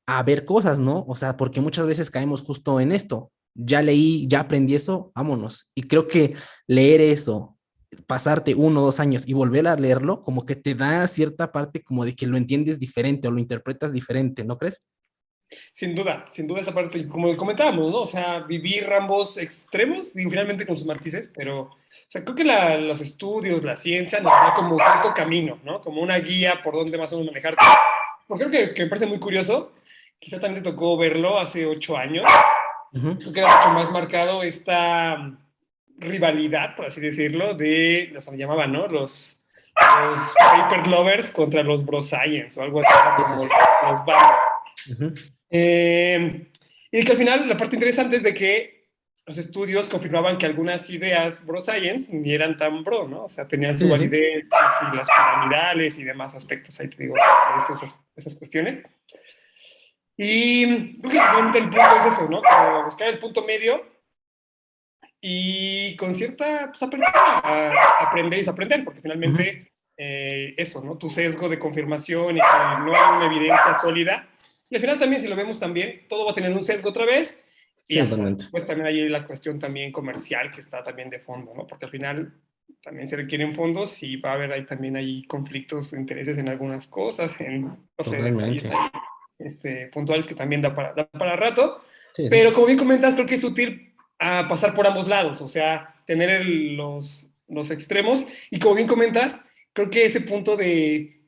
a ver cosas, ¿no? O sea, porque muchas veces caemos justo en esto. Ya leí, ya aprendí eso, vámonos. Y creo que leer eso, pasarte 1 o 2 años y volver a leerlo, como que te da cierta parte como de que lo entiendes diferente o lo interpretas diferente, ¿no crees? Sin duda esa parte, y como comentábamos, ¿no? O sea, vivir ambos extremos, digo, finalmente con sus matices, pero, o sea, creo que los estudios, la ciencia nos da como cierto camino, ¿no? Como una guía por dónde más o menos manejarte. Porque creo que me parece muy curioso, quizá también te tocó verlo hace 8 años, Uh-huh. creo que era mucho más marcado esta rivalidad, por así decirlo, de, los llamaban, ¿no? Los paper lovers contra los bro science o algo así, Sí, sí, como sí. los bandos. Uh-huh. Y que al final la parte interesante es de que los estudios confirmaban que algunas ideas bro science ni eran tan bro, ¿no? O sea, tenían Sí, su sí, sí. validez, y las piramidales y demás aspectos, ahí te digo, esas cuestiones. Y creo que realmente el punto es eso, ¿no? Como buscar el punto medio y con cierta pues, apertura a aprender y desaprender, porque Uh-huh. finalmente eso, ¿no? Tu sesgo de confirmación y que no hay una evidencia sólida. Y al final también, si lo vemos también, todo va a tener un sesgo otra vez. Y Sí, hasta totalmente. después también hay la cuestión también comercial que está también de fondo, ¿no? Porque al final también se requieren fondos y va a haber ahí también hay conflictos de intereses en algunas cosas, en, no sé, detalles Totalmente. ahí, puntuales que también da para rato. Sí, sí. Pero como bien comentas, creo que es útil a pasar por ambos lados, o sea, tener los extremos. Y como bien comentas, creo que ese punto de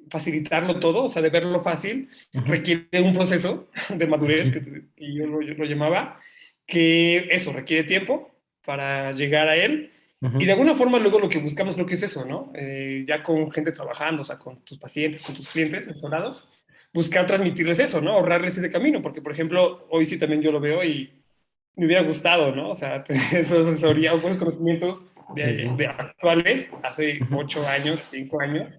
facilitarlo todo, o sea, de verlo fácil, Uh-huh. requiere un proceso de madurez, Sí. que yo lo llamaba, que eso requiere tiempo para llegar a él. Y de Uh-huh. alguna forma luego lo que buscamos creo que es eso, ¿no? Ya con gente trabajando, o sea, con tus pacientes, con tus clientes, asesorados, buscar transmitirles eso, ¿no? Ahorrarles ese camino, porque por ejemplo, hoy sí también yo lo veo y me hubiera gustado, ¿no? O sea, esa asesoría o buenos conocimientos Sí, sí. de actuales, hace Uh-huh. 8 años, 5 años,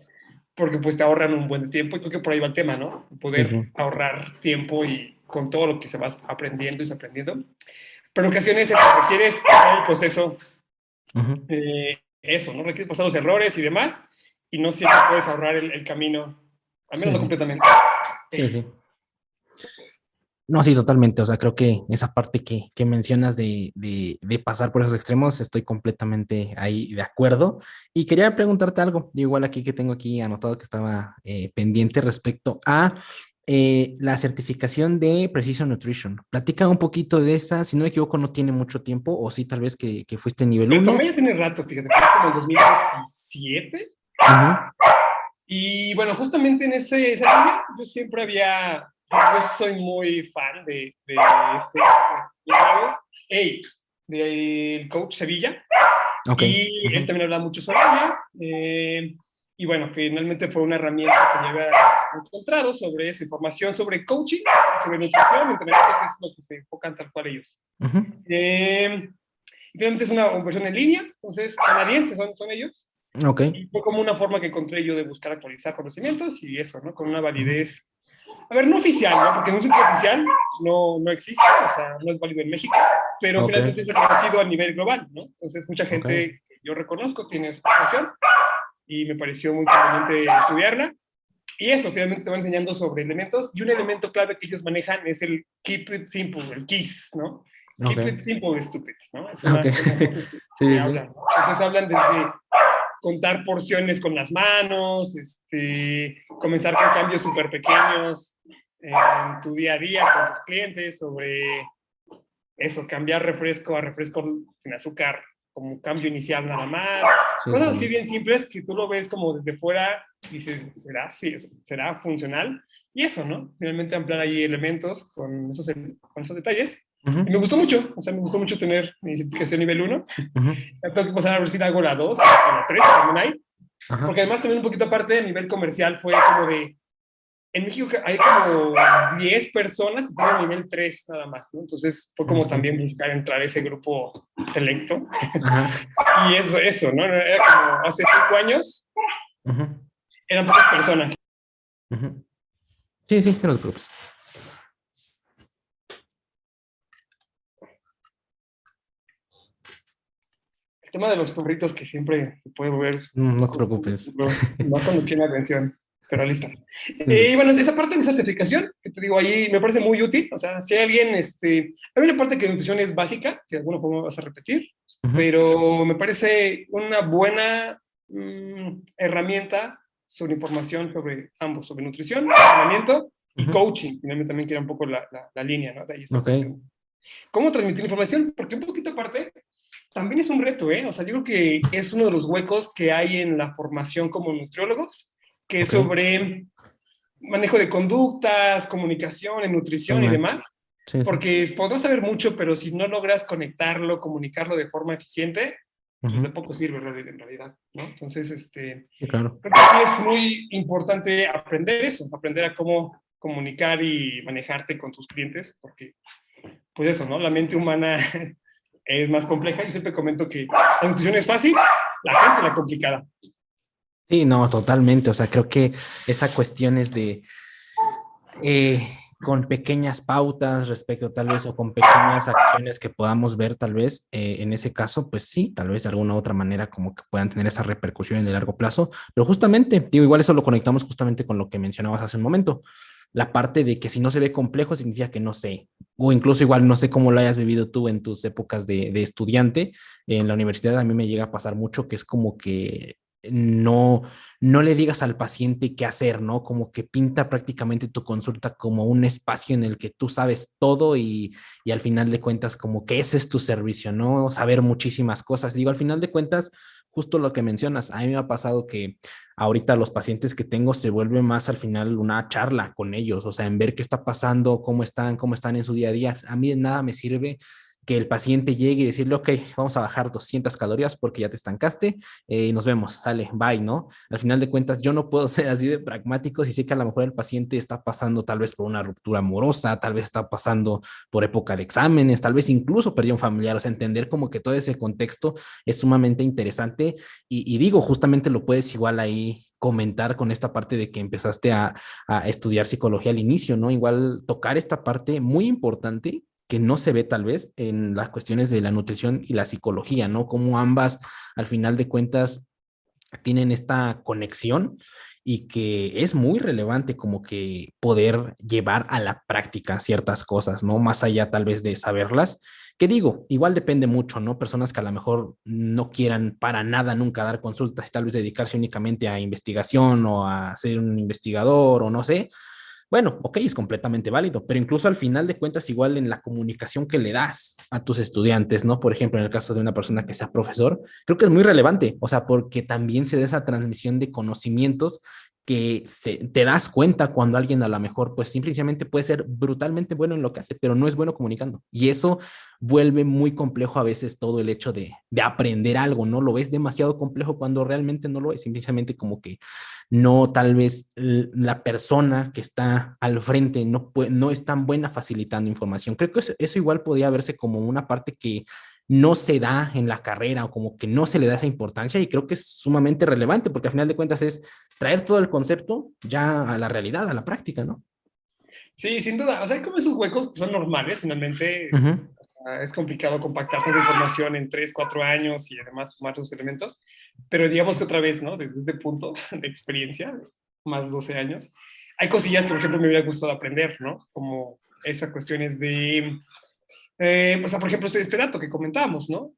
porque pues te ahorran un buen tiempo y creo que por ahí va el tema, ¿no? Sí, Poder sí. ahorrar tiempo y con todo lo que se vas aprendiendo y desaprendiendo. Pero en ocasiones requieres pasar el proceso, Uh-huh. eso, ¿no? Requieres pasar los errores y demás, y no siempre puedes ahorrar el camino, al menos Sí, no sí. completamente. Sí, sí. No, sí, totalmente. O sea, creo que esa parte que mencionas de pasar por esos extremos, estoy completamente ahí de acuerdo. Y quería preguntarte algo, igual aquí que tengo aquí anotado que estaba pendiente respecto a la certificación de Precision Nutrition. Platica un poquito de esa, si no me equivoco, no tiene mucho tiempo, o sí, tal vez que fuiste nivel La uno. tomé ya tiene rato, fíjate, fue como en 2017. Ujú. Y bueno, justamente en esa línea, yo siempre yo soy muy fan hey, del coach Sevilla, Ok. y él Ujú. también habla mucho sobre ella. Y bueno, finalmente fue una herramienta que yo había encontrado sobre esa información, sobre coaching, sobre nutrición, entrenamiento, que es lo que se enfocan tal cual ellos. Ujú. Y finalmente es una versión en línea, entonces canadienses son ellos. Ok. Y fue como una forma que encontré yo de buscar actualizar conocimientos y eso, ¿no? Con una Ujú. validez, a ver, no oficial, ¿no? Porque en un sitio oficial no existe, o sea, no es válido en México, pero Ok. finalmente es reconocido a nivel global, ¿no? Entonces, mucha Ok. gente que yo reconozco tiene esta información y me pareció muy conveniente estudiarla. Y eso, finalmente te va enseñando sobre elementos, y un elemento clave que ellos manejan es el keep it simple, el KISS, ¿no? Ok, Keep it simple, stupid, ¿no? Es ok. una frase que Sí, sí, sí. hablan, ¿no? Entonces hablan desde contar porciones con las manos, comenzar con cambios súper pequeños en tu día a día con tus clientes, sobre eso, cambiar refresco a refresco sin azúcar como cambio inicial nada más. Sí, Cosas así totalmente. bien simples que tú lo ves como desde fuera y dices, ¿será, sí, será funcional? Y eso, ¿no? Finalmente ampliar ahí elementos con esos detalles. Y me Ujú, gustó mucho, o sea, me gustó mucho tener mi certificación nivel 1. ujú. Ya tengo que pasar a ver si hago la 2 o la 3 también hay. Ajá. Porque además también un poquito aparte a nivel comercial fue como de, en México hay como 10 personas que tienen nivel 3 nada más, ¿no? Entonces fue como Ok. también buscar entrar a ese grupo selecto. Ajá. Y eso, ¿no? Era como hace 5 años, Ujú, eran pocas personas. ujú. Sí, sí, no te preocupes. El tema de los perritos que siempre se puede volver No te preocupes. más cuando quieren atención, pero listo. Sí. Y bueno, esa parte de certificación, que te digo, ahí me parece muy útil. O sea, si hay alguien, hay una parte que de nutrición es básica, que de alguna forma vas a repetir, Ujú, pero me parece una buena herramienta sobre información sobre ambos, sobre nutrición, entrenamiento y ujú. coaching. Finalmente también queda un poco la línea, ¿no? De ahí esta Ok. cuestión. ¿Cómo transmitir información? Porque un poquito aparte, también es un reto, ¿eh? O sea, yo creo que es uno de los huecos que hay en la formación como nutriólogos, que es Ok. sobre manejo de conductas, comunicación, en nutrición y Totalmente. demás, Sí, sí. porque podrás saber mucho, pero si no logras conectarlo, comunicarlo de forma eficiente, pues de Ujú. poco sirve en realidad, ¿no? Entonces, Sí, claro. creo que sí es muy importante aprender eso, aprender a cómo comunicar y manejarte con tus clientes, porque, pues eso, ¿no? La mente humana es más compleja. Yo siempre comento que la nutrición es fácil, la gente la complicada. Sí, no, totalmente. O sea, creo que esa cuestión es de con pequeñas pautas respecto tal vez o con pequeñas acciones que podamos ver tal vez en ese caso, pues sí, tal vez de alguna u otra manera como que puedan tener esa repercusión en el largo plazo. Pero justamente, digo, igual eso lo conectamos justamente con lo que mencionabas hace un momento. La parte de que si no se ve complejo significa que no sé, o incluso igual no sé cómo lo hayas vivido tú en tus épocas de estudiante. En la universidad a mí me llega a pasar mucho que es como que no, no le digas al paciente qué hacer, ¿no? Como que pinta prácticamente tu consulta como un espacio en el que tú sabes todo y al final de cuentas como que ese es tu servicio, ¿no? Saber muchísimas cosas. Digo, al final de cuentas, justo lo que mencionas, a mí me ha pasado que ahorita los pacientes que tengo se vuelve más al final una charla con ellos, o sea, en ver qué está pasando, cómo están en su día a día. A mí de nada me sirve que el paciente llegue y decirle, ok, vamos a bajar 200 calorías porque ya te estancaste, nos vemos, sale, bye, ¿no? Al final de cuentas, yo no puedo ser así de pragmático si sé que a lo mejor el paciente está pasando tal vez por una ruptura amorosa, tal vez está pasando por época de exámenes, tal vez incluso perdió un familiar, o sea, entender como que todo ese contexto es sumamente interesante y digo, justamente lo puedes igual ahí comentar con esta parte de que empezaste a estudiar psicología al inicio, ¿no? Igual tocar esta parte muy importante que no se ve tal vez en las cuestiones de la nutrición y la psicología, ¿no? Como ambas, al final de cuentas, tienen esta conexión y que es muy relevante como que poder llevar a la práctica ciertas cosas, ¿no? Más allá tal vez de saberlas, que digo, igual depende mucho, ¿no? Personas que a lo mejor no quieran para nada nunca dar consultas, tal vez dedicarse únicamente a investigación o a ser un investigador o no sé, bueno, ok, es completamente válido, pero incluso al final de cuentas, igual en la comunicación que le das a tus estudiantes, ¿no? Por ejemplo, en el caso de una persona que sea profesor, creo que es muy relevante, o sea, porque también se da esa transmisión de conocimientos que te das cuenta cuando alguien a lo mejor, pues simplemente puede ser brutalmente bueno en lo que hace, pero no es bueno comunicando. Y eso vuelve muy complejo a veces todo el hecho de aprender algo, ¿no? Lo ves demasiado complejo cuando realmente no lo es, simplemente como que no tal vez la persona que está al frente no es tan buena facilitando información. Creo que eso igual podría verse como una parte que no se da en la carrera o como que no se le da esa importancia y creo que es sumamente relevante porque al final de cuentas es traer todo el concepto ya a la realidad, a la práctica, ¿no? Sí, sin duda. O sea, hay como esos huecos que son normales, finalmente. Ujú. Es complicado compactar tanta información en 3, 4 años y además sumar los elementos, pero digamos que otra vez, ¿no? Desde este punto de experiencia, más 12 años, hay cosillas que, por ejemplo, me hubiera gustado aprender, ¿no? Como esas cuestiones de, o sea, por ejemplo, este dato que comentábamos, ¿no?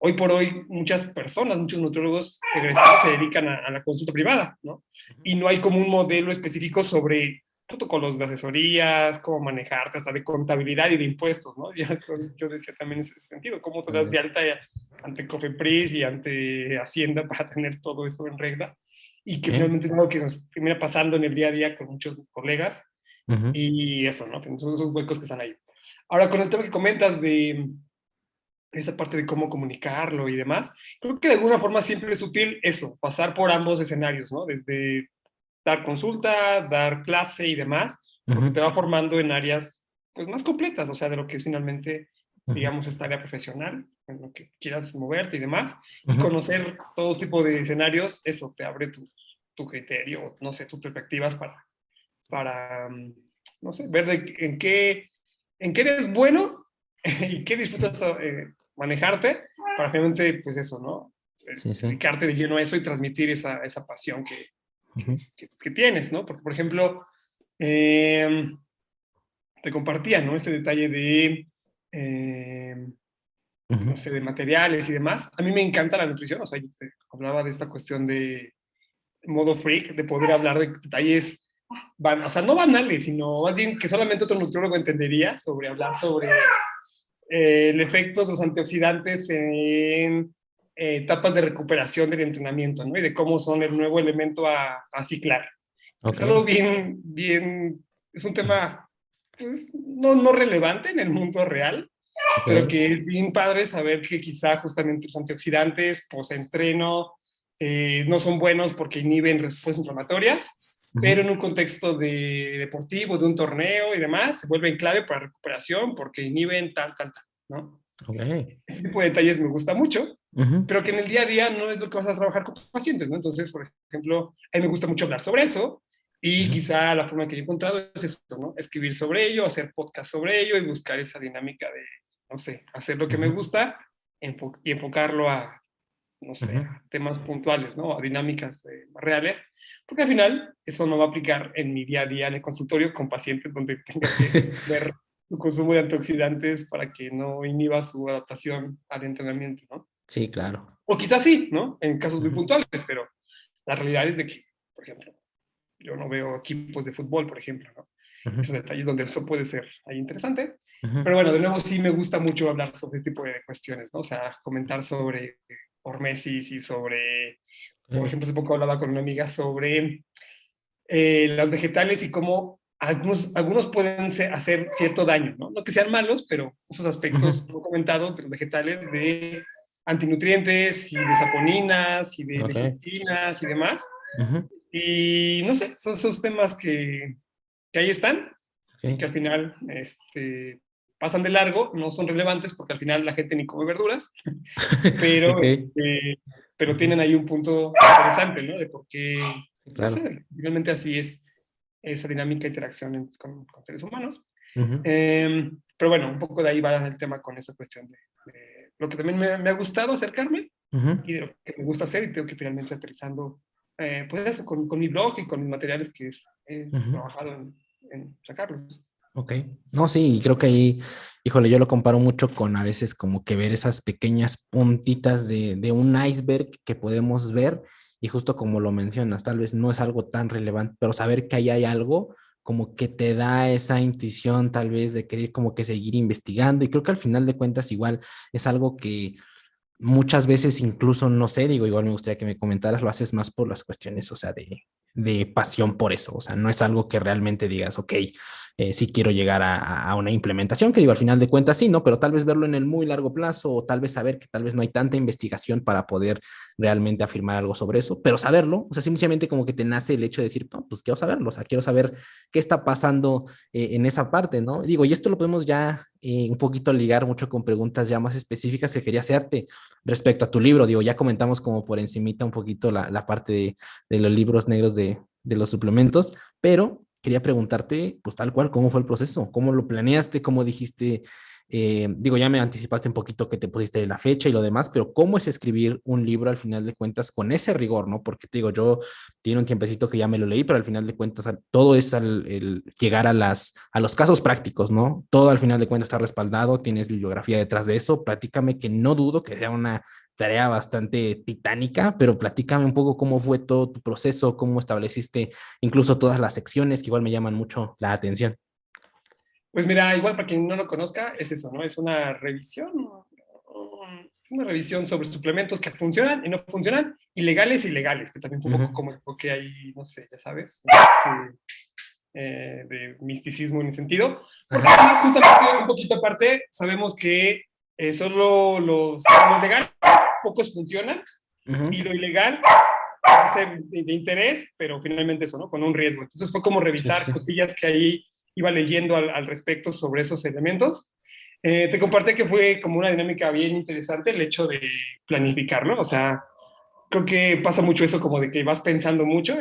Hoy por hoy muchas personas, muchos nutriólogos egresados se dedican a la consulta privada, ¿no? Y no hay como un modelo específico sobre protocolos de asesorías, cómo manejarte, hasta de contabilidad y de impuestos, ¿no? Yo decía también en ese sentido, cómo te das de alta ante Cofepris y ante Hacienda para tener todo eso en regla, y que finalmente es algo que nos termina pasando en el día a día con muchos colegas, y eso, ¿no? Son esos huecos que están ahí. Ahora, con el tema que comentas de esa parte de cómo comunicarlo y demás, creo que de alguna forma siempre es útil eso, pasar por ambos escenarios, ¿no? Desde dar consulta, dar clase y demás, porque te va formando en áreas pues más completas, o sea, de lo que es finalmente, digamos, esta área profesional, en lo que quieras moverte y demás, y conocer todo tipo de escenarios, eso te abre tu criterio, no sé, tus perspectivas para no sé, ver en qué eres bueno y qué disfrutas manejarte para finalmente, pues eso, ¿no? Sí, sí. Dedicarte de lleno a eso y transmitir esa pasión que tienes, ¿no? Porque, por ejemplo, te compartía, ¿no? Este detalle de, no sé, de materiales y demás. A mí me encanta la nutrición, o sea, yo te hablaba de esta cuestión de modo freak, de poder hablar de detalles, o sea, no banales, sino más bien que solamente otro nutriólogo entendería sobre hablar sobre el efecto de los antioxidantes en etapas de recuperación del entrenamiento, ¿no? Y de cómo son el nuevo elemento a ciclar. Es algo bien, es un tema pues, no relevante en el mundo real, pero que es bien padre saber que quizá justamente los antioxidantes post-entreno no son buenos porque inhiben respuestas inflamatorias, pero en un contexto deportivo, de un torneo y demás, se vuelven clave para recuperación porque inhiben tal, ¿no? Este tipo de detalles me gusta mucho, pero que en el día a día no es lo que vas a trabajar con pacientes, ¿no? Entonces, por ejemplo, a mí me gusta mucho hablar sobre eso, y quizá la forma que yo he encontrado es eso, ¿no? Escribir sobre ello, hacer podcast sobre ello y buscar esa dinámica de, no sé, hacer lo que me gusta y enfocarlo a, no sé, a temas puntuales, ¿no? A dinámicas más reales, porque al final eso no va a aplicar en mi día a día en el consultorio con pacientes donde tenga que ver su consumo de antioxidantes para que no inhiba su adaptación al entrenamiento, ¿no? Sí, claro. O quizás sí, ¿no? En casos muy puntuales, pero la realidad es de que, por ejemplo, yo no veo equipos de fútbol, por ejemplo, ¿no? Esos detalles donde eso puede ser ahí interesante. Pero bueno, de nuevo sí me gusta mucho hablar sobre este tipo de cuestiones, ¿no? O sea, comentar sobre hormesis y sobre, por ejemplo, hace poco hablaba con una amiga sobre las vegetales y cómo algunos pueden hacer cierto daño, ¿no? No que sean malos, pero esos aspectos no comentados de los vegetales de antinutrientes y de saponinas y de lecitinas y demás. Y no sé, son esos temas que ahí están y que al final pasan de largo, no son relevantes porque al final la gente ni come verduras, pero, pero tienen ahí un punto interesante, ¿no? De por qué, Sí, no claro. sé, finalmente así es esa dinámica de interacción con seres humanos. Pero bueno, un poco de ahí va el tema con esa cuestión de lo que también me ha gustado acercarme y de lo que me gusta hacer y tengo que finalmente aterrizando, pues eso, con mi blog y con mis materiales que he trabajado en sacarlos. Ok. No, sí, y creo que ahí, híjole, yo lo comparo mucho con a veces como que ver esas pequeñas puntitas de un iceberg que podemos ver y justo como lo mencionas, tal vez no es algo tan relevante, pero saber que ahí hay algo como que te da esa intuición tal vez de querer como que seguir investigando y creo que al final de cuentas igual es algo que muchas veces incluso, no sé, digo, igual me gustaría que me comentaras, lo haces más por las cuestiones, o sea, de pasión por eso, o sea, no es algo que realmente digas, ok, sí quiero llegar a una implementación, que digo, al final de cuentas sí, ¿no? Pero tal vez verlo en el muy largo plazo o tal vez saber que tal vez no hay tanta investigación para poder realmente afirmar algo sobre eso, pero saberlo, o sea, simplemente como que te nace el hecho de decir, no, pues quiero saberlo, o sea, quiero saber qué está pasando en esa parte, ¿no? Digo, y esto lo podemos ya un poquito ligar mucho con preguntas ya más específicas que quería hacerte respecto a tu libro. Digo, ya comentamos como por encimita un poquito la parte de los libros negros de los suplementos, pero quería preguntarte, pues tal cual, ¿cómo fue el proceso? ¿Cómo lo planeaste? ¿Cómo dijiste? Digo, ya me anticipaste un poquito que te pusiste la fecha y lo demás, pero ¿cómo es escribir un libro al final de cuentas con ese rigor, ¿no? Porque te digo, yo tiene un tiempecito que ya me lo leí, pero al final de cuentas todo es el llegar a los casos prácticos, ¿no? Todo al final de cuentas está respaldado, tienes bibliografía detrás de eso, platícame que no dudo que sea una tarea bastante titánica, pero platícame un poco cómo fue todo tu proceso, cómo estableciste incluso todas las secciones que igual me llaman mucho la atención. Pues mira, igual para quien no lo conozca, es eso, ¿no? Es una revisión sobre suplementos que funcionan y no funcionan, ilegales y legales, que también fue un poco Ujú, como el toque ahí, no sé, ya sabes, de misticismo en el sentido, porque ajá, además justamente un poquito aparte, sabemos que solo los legales, pocos funcionan, ujú. y lo ilegal va a ser de interés, pero finalmente eso, ¿no? Con un riesgo. Entonces fue como Sí, sí, revisar sí. cosillas que ahí iba leyendo al respecto sobre esos elementos. Te compartí que fue como una dinámica bien interesante el hecho de planificarlo, o sea, creo que pasa mucho eso como de que vas pensando mucho,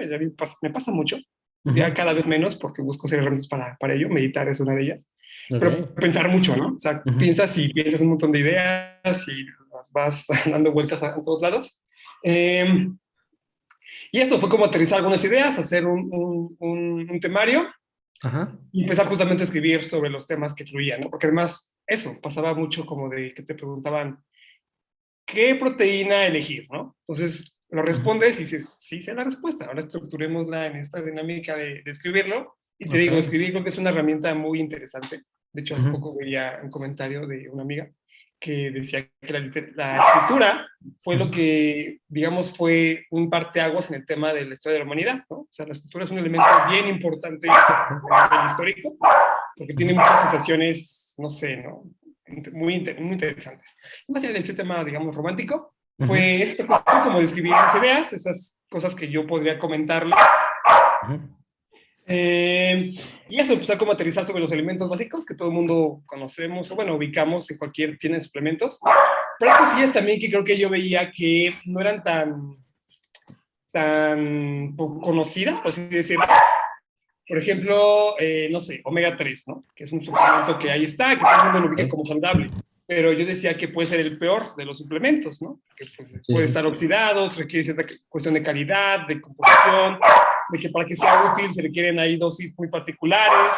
me pasa mucho, ya Ujú, cada vez menos porque busco hacer herramientas para ello, meditar es una de ellas, pero ok. pensar mucho, ¿no? O sea, Ujú, piensas un montón de ideas y las vas dando vueltas a todos lados. Eh, y eso fue como aterrizar algunas ideas, hacer un temario ajá. y empezar justamente a escribir sobre los temas que fluían, ¿no? Porque además eso pasaba mucho como de que te preguntaban qué proteína elegir, ¿no? Entonces lo Ujú, respondes y dices, sí sé la respuesta, ahora estructurémosla en esta dinámica de escribirlo. Y te ok. digo, escribir creo que es una herramienta muy interesante. De hecho, hace Ujú, poco veía un comentario de una amiga que decía que la escritura fue lo ujú, que, digamos, fue un parteaguas en el tema de la historia de la humanidad, ¿no? O sea, la escritura es un elemento bien importante del histórico, porque tiene ujú, muchas sensaciones, no sé, ¿no? Muy interesantes. Más allá del tema, digamos, romántico, ujú, fue esta cuestión como de escribir las ideas, esas cosas que yo podría comentarles. ujú. Y eso, empezar como aterrizar sobre los elementos básicos que todo el mundo conocemos, o bueno, ubicamos en cualquier tienda de suplementos. Pero hay cosillas también que creo que yo veía que no eran tan conocidas, por así decirlo. Por ejemplo, no sé, omega 3, ¿no? Que es un suplemento que ahí está, que todo el mundo lo ubica Ok. como saludable. Pero yo decía que puede ser el peor de los suplementos, ¿no? Que pues, Sí, puede sí. estar oxidado, requiere cierta cuestión de calidad, de composición, de que para que sea útil se requieren ahí dosis muy particulares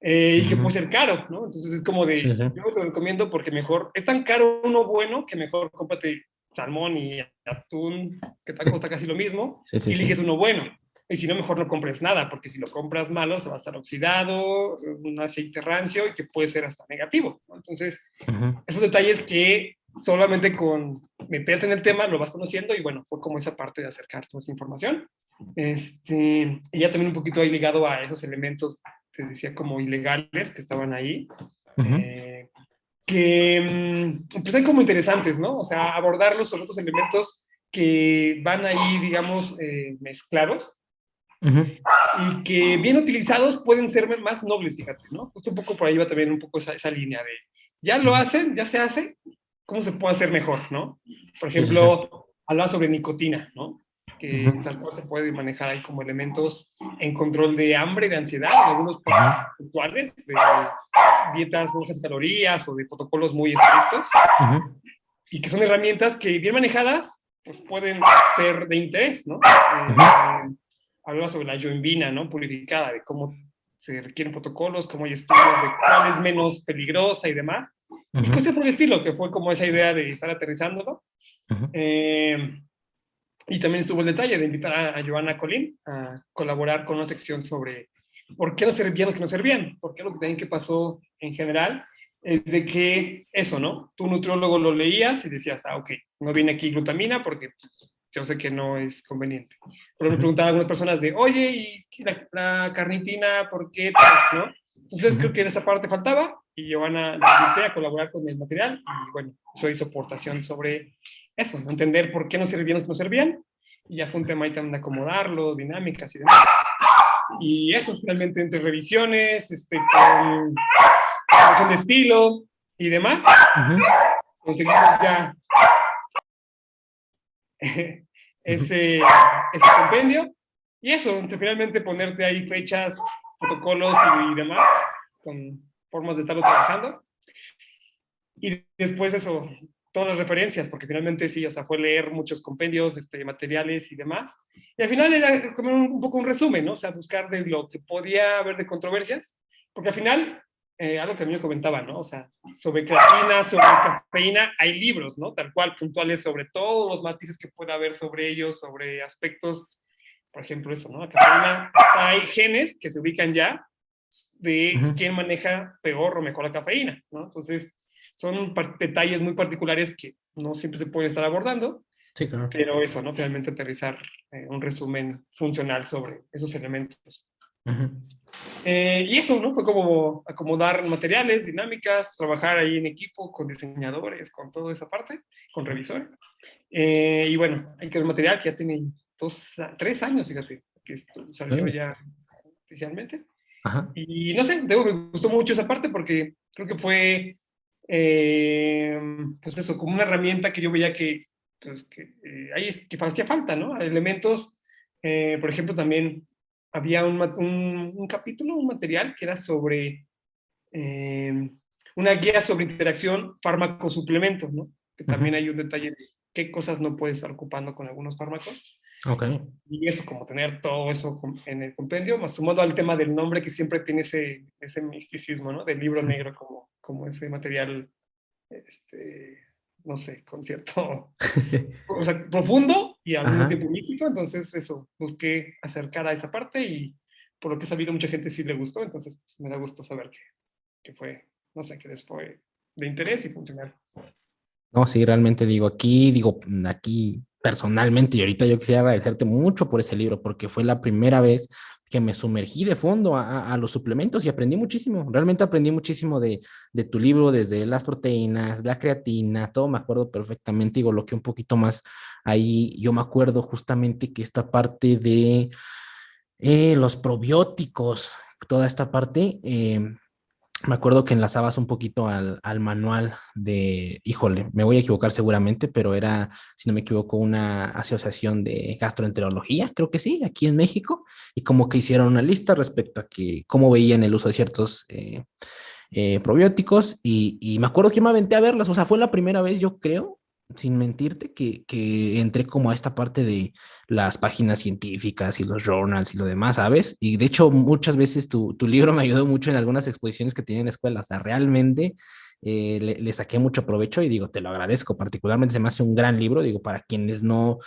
y que puede Ujú, ser caro, ¿no? Entonces es como sí, de, sí. yo te lo recomiendo porque mejor, es tan caro uno bueno que mejor cómprate salmón y atún, que te cuesta casi lo mismo, Sí, y sí, eliges sí. uno bueno. Y si no, mejor no compres nada, porque si lo compras malo, se va a estar oxidado, un aceite rancio y que puede ser hasta negativo, ¿no? Entonces, Ujú, esos detalles que solamente con meterte en el tema lo vas conociendo y bueno, fue como esa parte de acercar toda esa información. Y ya también un poquito ahí ligado a esos elementos, te decía, como ilegales que estaban ahí, ujú, eh, que pues hay como interesantes, ¿no? O sea, abordarlos sobre otros elementos que van ahí, digamos, mezclados ujú, y que bien utilizados pueden ser más nobles, fíjate, ¿no? Justo un poco por ahí va también un poco esa línea de, ya lo ujú. hacen, ya se hace, ¿cómo se puede hacer mejor, ¿no? Por Sí, sí, sí. ejemplo, hablaba sobre nicotina, ¿no? Que Ujú, tal cual se puede manejar ahí como elementos en control de hambre, de ansiedad, algunos ujú, puntuales, de dietas bajas calorías o de protocolos muy estrictos, ujú, y que son herramientas que bien manejadas pues pueden ser de interés, ¿no? ujú, Hablaba sobre la yoimbina, ¿no? Purificada, de cómo se requieren protocolos, cómo hay estudios de cuál es menos peligrosa y demás. Y ujú, cosas por el estilo, que fue como esa idea de estar aterrizándolo. ujú, Eh, y también estuvo el detalle de invitar a Joana Colín a colaborar con una sección sobre por qué no servían lo que no servían, porque lo que también que pasó en general es de que eso, ¿no? Tu nutriólogo lo leías y decías, ah, ok, no viene aquí glutamina porque pues, yo sé que no es conveniente. Pero me ujú, preguntaban algunas personas de, oye, ¿y la carnitina por qué tal, no? Entonces ujú, creo que en esa parte faltaba y Giovanna la invité a colaborar con el material y bueno, eso hizo aportación sobre eso, ¿no? Entender por qué no servían los que no servían y ya fue un tema ahí también de acomodarlo, dinámicas y demás. Y eso, finalmente, entre revisiones, con corrección de estilo y demás, ujú, conseguimos ya ujú. ese, ese compendio Y eso, finalmente ponerte ahí fechas, protocolos y demás, con formas de estarlo trabajando. Y después eso, todas las referencias, porque finalmente sí, o sea, fue leer muchos compendios, materiales y demás. Y al final era como un poco un resumen, ¿no? O sea, buscar de lo que podía haber de controversias, porque al final, algo que a mí me comentaba, ¿no? O sea, sobre creatina, sobre cafeína, hay libros, ¿no? Tal cual, puntuales sobre todos los matices que pueda haber sobre ellos, sobre aspectos, por ejemplo, eso, ¿no? La cafeína, hay genes que se ubican ya de Ujú. quién maneja peor o mejor la cafeína, ¿no? Entonces, son detalles muy particulares que no siempre se pueden estar abordando, Sí, claro. pero eso, ¿no? Finalmente aterrizar un resumen funcional sobre esos elementos. Ujú. Y eso, ¿no? Fue como acomodar materiales, dinámicas, trabajar ahí en equipo con diseñadores, con toda esa parte, con revisores. Y bueno, hay que ver material que ya tiene 3 años, fíjate, que esto salió Ok. ya oficialmente. Ajá. Y no sé, me gustó mucho esa parte porque creo que fue, pues eso, como una herramienta que yo veía que, pues, ahí que hacía falta, ¿no? Elementos, por ejemplo, también había un capítulo, un material que era sobre una guía sobre interacción fármaco-suplemento, ¿no? Que también Ujú. hay un detalle de qué cosas no puedes estar ocupando con algunos fármacos. Ok. Y eso, como tener todo eso en el compendio, más sumado al tema del nombre que siempre tiene ese misticismo, ¿no? Del libro negro como ese material, este, no sé, con cierto, o sea, profundo y al mismo Ajá. tiempo místico. Entonces, eso, busqué acercar a esa parte y por lo que he sabido, mucha gente sí le gustó. Entonces, pues, me da gusto saber que fue, no sé, que les fue de interés y funcional. No, sí, realmente aquí personalmente, y ahorita yo quisiera agradecerte mucho por ese libro, porque fue la primera vez que me sumergí de fondo a los suplementos y aprendí muchísimo. Realmente aprendí muchísimo de tu libro, desde las proteínas, la creatina, todo me acuerdo perfectamente. Digo, lo que un poquito más ahí, yo me acuerdo justamente que esta parte de los probióticos, toda esta parte, me acuerdo que enlazabas un poquito al manual híjole, me voy a equivocar seguramente, pero era, si no me equivoco, una asociación de gastroenterología, creo que sí, aquí en México, y como que hicieron una lista respecto a que cómo veían el uso de ciertos probióticos, y me acuerdo que me aventé a verlas, o sea, fue la primera vez, yo creo, sin mentirte, que entré como a esta parte de las páginas científicas y los journals y lo demás, ¿sabes? Y de hecho, muchas veces tu libro me ayudó mucho en algunas exposiciones que tenía en la escuela, o sea, realmente le saqué mucho provecho y digo, te lo agradezco, particularmente se me hace un gran libro, digo, para quienes no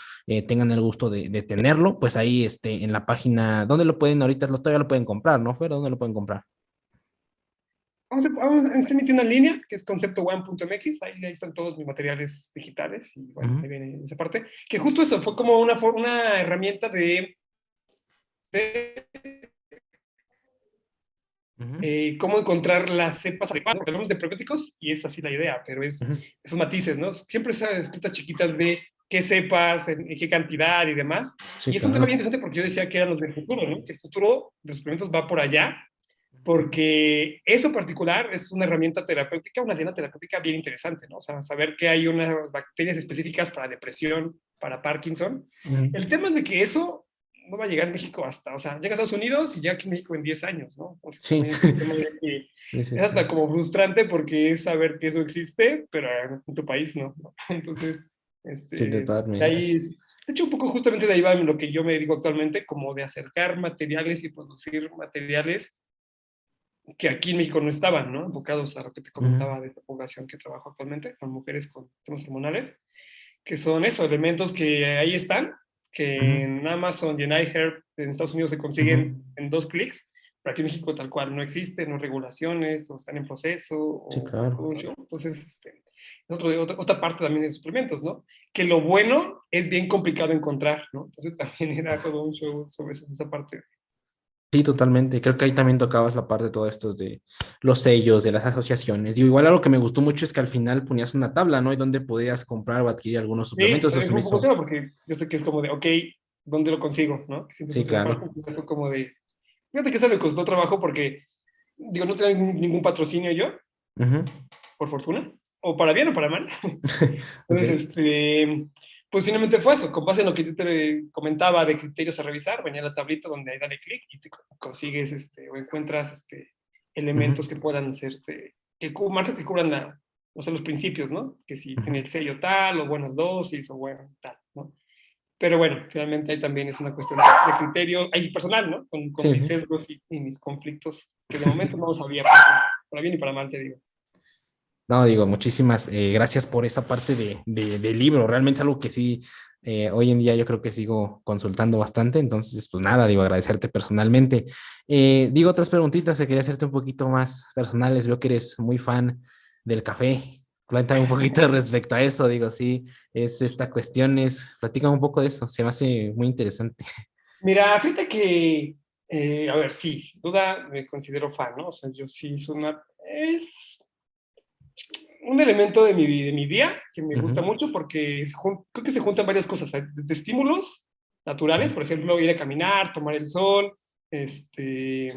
tengan el gusto de tenerlo, pues ahí en la página, ¿dónde lo pueden ahorita? Todavía lo pueden comprar, ¿no? ¿Fuera dónde lo pueden comprar? Vamos a emitir una línea que es conceptoone.mx, ahí están todos mis materiales digitales y bueno, Ujú. ahí viene esa parte, que justo eso fue como una herramienta de Ujú. cómo encontrar las cepas adecuadas. Porque hablamos de probióticos y es así la idea, pero es Ujú. esos matices, ¿no? Siempre esas escritas chiquitas de qué cepas, en qué cantidad y demás. Sí, Y es un tema bien claro. interesante porque yo decía que eran los del futuro, ¿no? Que el futuro de los suplementos va por allá, porque eso particular es una herramienta terapéutica, una diana terapéutica bien interesante, ¿no? O sea, saber que hay unas bacterias específicas para depresión, para Parkinson. Ujú. El tema es de que eso no va a llegar a México hasta, o sea, llega a Estados Unidos y llega aquí a México en 10 años, ¿no? Entonces Sí. también es un tema de que Sí, sí, es hasta sí. como frustrante porque es saber que eso existe, pero en tu país no, ¿no? Entonces, Sí, de totalmente. ahí de hecho, un poco justamente de ahí va lo que yo me dedico actualmente, como de acercar materiales y producir materiales que aquí en México no estaban, ¿no? Enfocados a lo que te Ujú. comentaba de la población que trabajo actualmente, con mujeres con temas hormonales, que son eso, elementos que ahí están, que Ujú. en Amazon y en iHerb en Estados Unidos se Ujú. consiguen en 2 clics, pero aquí en México tal cual no existen, no regulaciones, o están en proceso, Sí, o todo claro. un show. Entonces, es otra parte también de suplementos, ¿no? Que lo bueno es bien complicado encontrar, ¿no? Entonces también era todo un show sobre esa parte. Sí, totalmente. Creo que ahí también tocabas la parte de todo esto de los sellos, de las asociaciones. Y igual algo que me gustó mucho es que al final ponías una tabla, ¿no? Y donde podías comprar o adquirir algunos Sí, suplementos. Eso también se me fue un poco el hizo. tema porque yo sé que es como de, ok, ¿dónde lo consigo? ¿No? Que siempre es Sí, un tema para claro. fue como de, fíjate que eso me costó trabajo porque, digo, no tengo ningún patrocinio yo, Ujú. por fortuna, o para bien o para mal. Ok. Entonces, pues finalmente fue eso, con base en lo que yo te comentaba de criterios a revisar, venía la tablita donde ahí dale clic y te consigues o encuentras elementos que puedan ser, marcas que cubran o sea, los principios, ¿no? Que si tiene el sello tal, o buenas dosis, o bueno, tal, ¿no? Pero bueno, finalmente ahí también es una cuestión de criterio, ahí personal, ¿no? Con Sí, mis sí. sesgos y mis conflictos, que de momento no los había, para bien y para mal, te digo. No, digo, muchísimas gracias por esa parte del libro. Realmente es algo que sí, hoy en día yo creo que sigo consultando bastante. Entonces, pues nada, digo, agradecerte personalmente. Digo, otras preguntitas que quería hacerte un poquito más personales. Veo que eres muy fan del café. Cuéntame un poquito respecto a eso. Digo, sí, es esta cuestión, platícame un poco de eso. Se me hace muy interesante. Mira, fíjate que, a ver, sí, sin duda me considero fan, ¿no? O sea, yo sí es un elemento de mi día que me gusta Ujú, mucho porque creo que se juntan varias cosas, de estímulos naturales, ujú, por ejemplo, ir a caminar, tomar el sol, sí.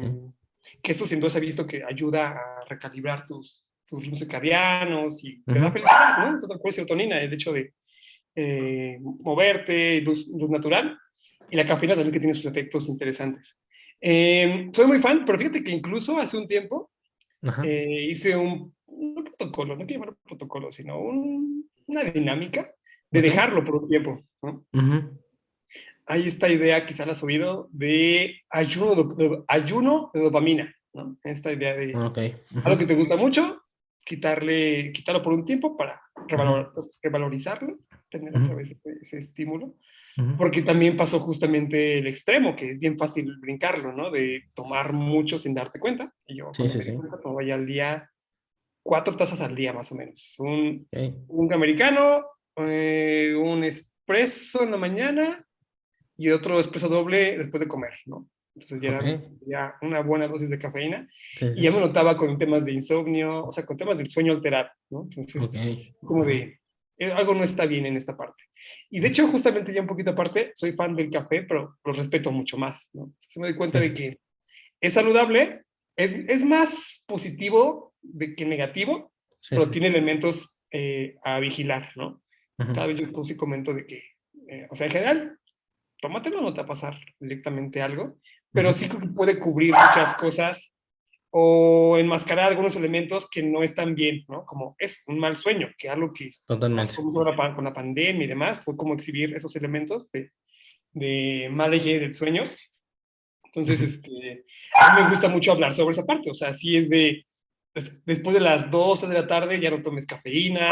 que eso sin duda se ha visto que ayuda a recalibrar tus ritmos circadianos y te da Ujú, felicidad, ¿no? Te da serotonina, el hecho de moverte, luz natural, y la cafeína también que tiene sus efectos interesantes. Soy muy fan, pero fíjate que incluso hace un tiempo ajá, hice un protocolo, no quiero llamarlo protocolo, sino una dinámica de ok. dejarlo por un tiempo, ¿no? Ujú, Hay esta idea, quizá la has oído, de ayuno de dopamina, ¿no? Esta idea de ok. Ujú, algo que te gusta mucho, quitarlo por un tiempo para ujú, revalorizarlo, tener ujú, otra vez ese estímulo, ujú. porque también pasó justamente el extremo, que es bien fácil brincarlo, ¿no? De tomar mucho sin darte cuenta. Y yo Sí, cuando sí, me di sí. cuenta, tomaba ya al día 4 tazas al día más o menos. Ok, Un americano, un espresso en la mañana y otro espresso doble después de comer, ¿no? Entonces ya ok. eran ya una buena dosis de cafeína Sí, y ya me sí. notaba con temas de insomnio, o sea, con temas del sueño alterado, ¿no? Entonces, Ok. como de, algo no está bien en esta parte. Y de hecho, justamente ya un poquito aparte, soy fan del café, pero lo respeto mucho más, ¿no? Se me doy cuenta de Sí, que es saludable, es más positivo que negativo, sí, pero sí. tiene elementos a vigilar, ¿no? Ujú, Cada vez yo sí comento de que, o sea, en general, tómatelo, no te va a pasar directamente algo, pero ujú. sí creo que puede cubrir muchas cosas o enmascarar algunos elementos que no están bien, ¿no? Como es un mal sueño, que algo que Totalmente. pasó ahora con la pandemia y demás, fue como exhibir esos elementos de mala higiene del sueño. Entonces, Ujú. a mí me gusta mucho hablar sobre esa parte, o sea, sí es después de las 2 de la tarde ya no tomes cafeína,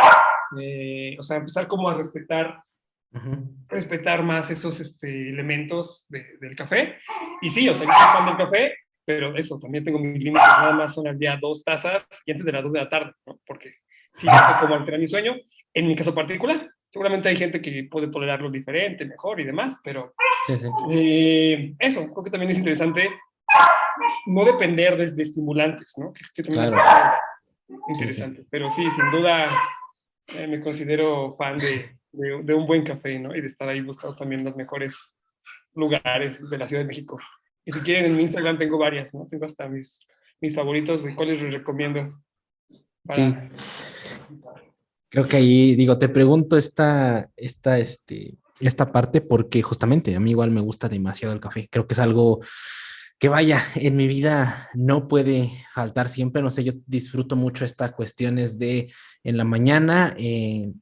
o sea, empezar como a Ujú. respetar más esos elementos del café. Y sí, o sea, yo soy fan del café, pero eso, también tengo mis límites, nada más son al día 2 tazas y antes de las 2 de la tarde, ¿no? Porque sí, esto como altera mi sueño, en mi caso particular. Seguramente hay gente que puede tolerarlo diferente, mejor y demás, pero Sí, sí. eso, creo que también es interesante no depender de estimulantes, ¿no? Que también me Claro. parece Sí, sí. interesante. Pero sí, sin duda me considero fan de un buen café, ¿no? Y de estar ahí buscando también los mejores lugares de la Ciudad de México. Y si quieren, en mi Instagram tengo varias, ¿no? Tengo hasta mis favoritos de cuáles les recomiendo Sí, para... creo que ahí, digo, te pregunto esta parte porque justamente a mí igual me gusta demasiado el café. Creo que es algo que vaya, en mi vida no puede faltar siempre. No sé, yo disfruto mucho estas cuestiones de en la mañana,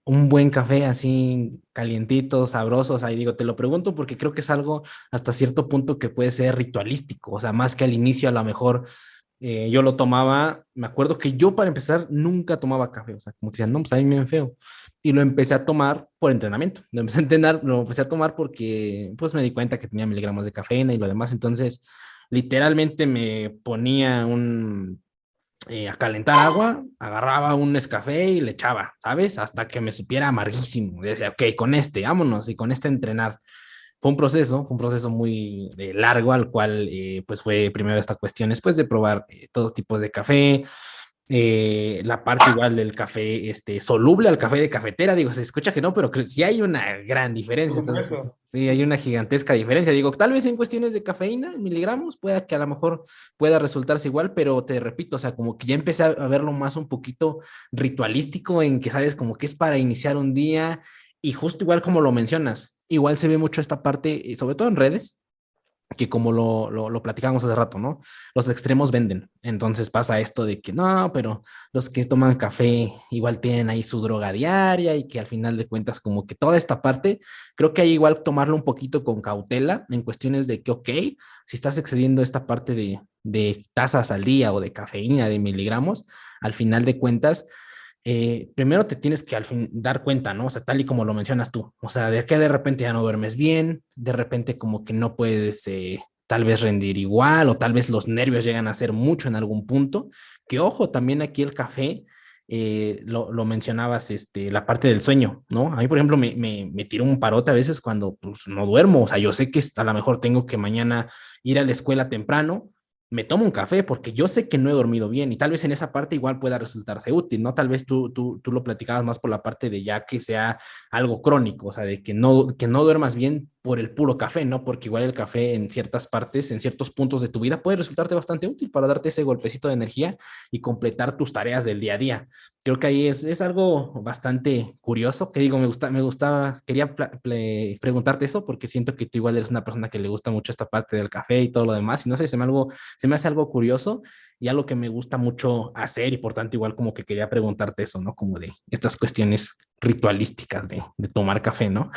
un buen café así calientito, sabroso. O sea, y digo, te lo pregunto porque creo que es algo hasta cierto punto que puede ser ritualístico. O sea, más que al inicio a lo mejor yo lo tomaba, me acuerdo que yo para empezar nunca tomaba café, o sea, como que decían, no, pues a mí me ven feo. Y lo empecé a tomar por entrenamiento, lo empecé a entrenar, lo empecé a tomar porque pues me di cuenta que tenía miligramos de cafeína y lo demás, entonces literalmente me ponía a calentar agua, agarraba un Nescafé y le echaba, ¿sabes? Hasta que me supiera amarguísimo. Decía, ok, con este, vámonos, y con este entrenar. Fue un proceso muy largo al cual pues fue primero esta cuestión, después de probar todos tipos de café, la parte igual del café soluble al café de cafetera, digo, se escucha que no, pero sí hay una gran Por diferencia, entonces supuesto. sí hay una gigantesca diferencia, digo, tal vez en cuestiones de cafeína, en miligramos, pueda que a lo mejor pueda resultarse igual, pero te repito, o sea, como que ya empecé a verlo más un poquito ritualístico en que sabes como que es para iniciar un día Y justo igual como lo mencionas, igual se ve mucho esta parte, sobre todo en redes, que como lo platicábamos hace rato, ¿no? Los extremos venden. Entonces pasa esto de que no, pero los que toman café igual tienen ahí su droga diaria y que al final de cuentas como que toda esta parte, creo que hay igual tomarlo un poquito con cautela en cuestiones de que, ok, si estás excediendo esta parte de tazas al día o de cafeína, de miligramos, al final de cuentas primero te tienes que al fin dar cuenta, ¿no? O sea, tal y como lo mencionas tú, o sea, de que de repente ya no duermes bien, de repente como que no puedes tal vez rendir igual o tal vez los nervios llegan a ser mucho en algún punto, que ojo, también aquí el café, lo mencionabas, la parte del sueño, ¿no? A mí, por ejemplo, me tiro un parote a veces cuando pues, no duermo, o sea, yo sé que a lo mejor tengo que mañana ir a la escuela temprano, me tomo un café porque yo sé que no he dormido bien y tal vez en esa parte igual pueda resultarse útil, ¿no? Tal vez tú lo platicabas más por la parte de ya que sea algo crónico, o sea, de que no duermas bien por el puro café, ¿no? Porque igual el café en ciertas partes, en ciertos puntos de tu vida puede resultarte bastante útil para darte ese golpecito de energía y completar tus tareas del día a día. Creo que ahí es algo bastante curioso, que digo, me gustaba, quería preguntarte eso porque siento que tú igual eres una persona que le gusta mucho esta parte del café y todo lo demás, y no sé, se me hace algo curioso y algo que me gusta mucho hacer y por tanto igual como que quería preguntarte eso, ¿no? Como de estas cuestiones ritualísticas de tomar café, ¿no?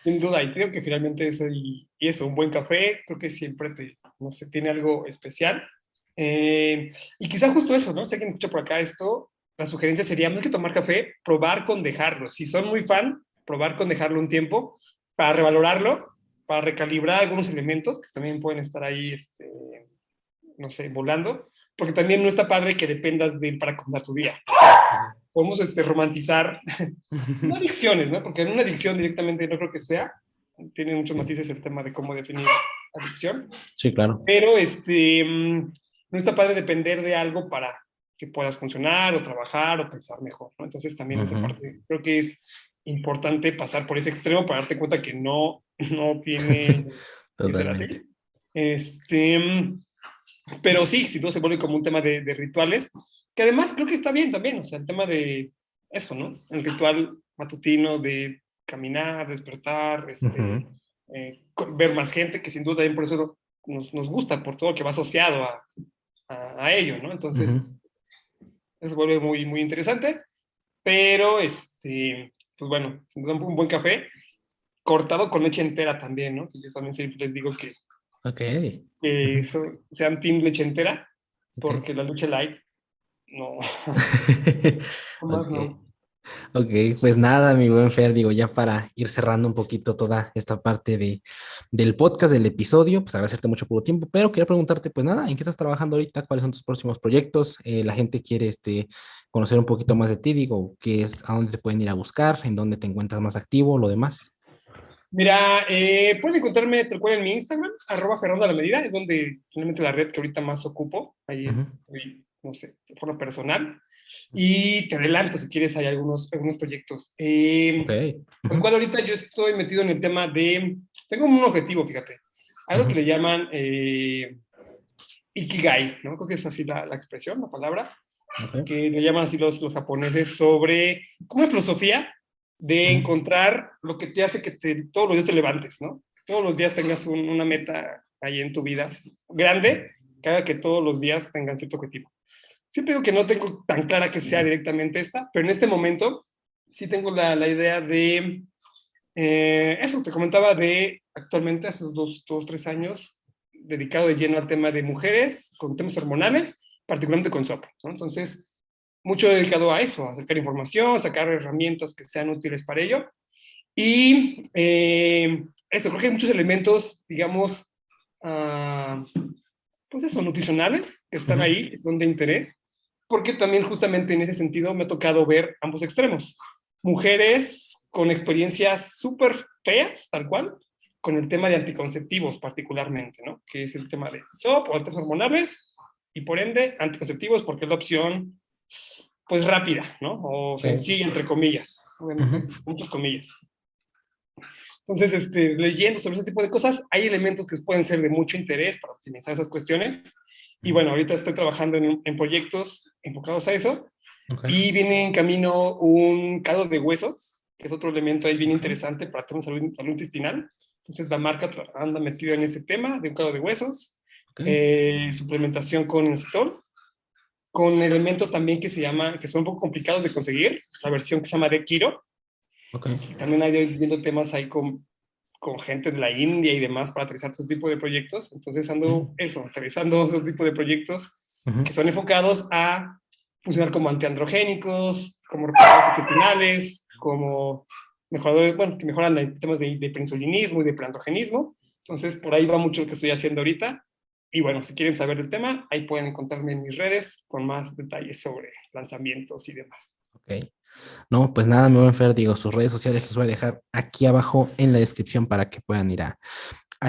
Sin duda, y creo que finalmente eso, y eso, un buen café, creo que siempre te, no sé, tiene algo especial. Y quizá justo eso, ¿no? Si alguien escucha por acá esto, la sugerencia sería, más que tomar café, probar con dejarlo. Si son muy fan, probar con dejarlo un tiempo para revalorarlo, para recalibrar algunos elementos que también pueden estar ahí, no sé, volando, porque también no está padre que dependas de él para comenzar tu día. Podemos romantizar, no adicciones, ¿no? Porque en una adicción directamente no creo que sea, tiene muchos matices el tema de cómo definir adicción, Sí, claro. pero no está padre depender de algo para que puedas funcionar o trabajar o pensar mejor, ¿no? Entonces también esa Ujú. parte creo que es importante pasar por ese extremo para darte cuenta que no tiene que ser así. Totalmente. Este, pero sí, si no se vuelve como un tema de rituales, que además creo que está bien también, o sea, el tema de eso, ¿no? El ritual matutino de caminar, despertar, Ujú, ver más gente, que sin duda también por eso nos gusta, por todo lo que va asociado a ello, ¿no? Entonces, ujú. eso se vuelve muy, muy interesante, pero, pues bueno, sin duda un buen café, cortado con leche entera también, ¿no? Yo también siempre les digo Ok. que Ujú, sean team leche entera, ok. porque la leche light, no, más Ok. no. Ok, pues nada, mi buen Fer, digo, ya para ir cerrando un poquito toda esta parte del podcast, del episodio, pues agradecerte mucho por tu tiempo, pero quería preguntarte, pues nada, ¿en qué estás trabajando ahorita? ¿Cuáles son tus próximos proyectos? La gente quiere conocer un poquito más de ti, digo, a dónde te pueden ir a buscar, en dónde te encuentras más activo, lo demás. Mira, pueden encontrarme tal cual en mi Instagram, @Fernando a la medida, es donde finalmente la red que ahorita más ocupo, ahí Ujú, estoy, no sé, de forma personal. Y te adelanto si quieres, hay algunos proyectos. ok. Tal Ujú, cual ahorita yo estoy metido en el tema tengo un objetivo, fíjate, algo que ujú, le llaman Ikigai, ¿no? Creo que es así la expresión, la palabra, ok. que le llaman así los japoneses sobre como una filosofía de Ujú, encontrar lo que te hace que todos los días te levantes, ¿no? Todos los días tengas una meta ahí en tu vida grande, que haga que todos los días tengan cierto objetivo. Siempre digo que no tengo tan clara que sea directamente esta, pero en este momento sí tengo la idea de eso, te comentaba de actualmente hace 3 años, dedicado de lleno al tema de mujeres con temas hormonales, particularmente con SOP, ¿no? Entonces, mucho dedicado a eso, a sacar información, sacar herramientas que sean útiles para ello. Y eso, creo que hay muchos elementos, digamos, uh, pues eso, nutricionales, que están ujú, ahí, que son de interés, porque también justamente en ese sentido me ha tocado ver ambos extremos. Mujeres con experiencias súper feas, tal cual, con el tema de anticonceptivos particularmente, ¿no? Que es el tema de SOP o antes hormonales, y por ende anticonceptivos porque es la opción pues rápida, ¿no? O ok, sencilla, entre comillas, ujú, obviamente, muchas comillas. Entonces, leyendo sobre ese tipo de cosas, hay elementos que pueden ser de mucho interés para optimizar esas cuestiones. Y ujú, bueno, ahorita estoy trabajando en proyectos enfocados a eso ok, y viene en camino un caldo de huesos que es otro elemento ahí bien interesante para temas de salud intestinal. Entonces la marca anda metida en ese tema de un caldo de huesos, suplementación con inositol, con elementos también que que son un poco complicados de conseguir, la versión que se llama de Kiro. También hay viendo temas ahí con gente de la India y demás para aterrizar este tipo de proyectos. Entonces ando aterrizando esos tipos de proyectos que son enfocados a funcionar como antiandrogénicos, como reparadores intestinales, como mejoradores, bueno, que mejoran temas de preinsulinismo y de preandrogenismo. Entonces, por ahí va mucho lo que estoy haciendo ahorita. Y bueno, si quieren saber del tema, ahí pueden encontrarme en mis redes con más detalles sobre lanzamientos y demás. Ok. No, pues nada, mi buen Fer, digo, sus redes sociales los voy a dejar aquí abajo en la descripción para que puedan ir a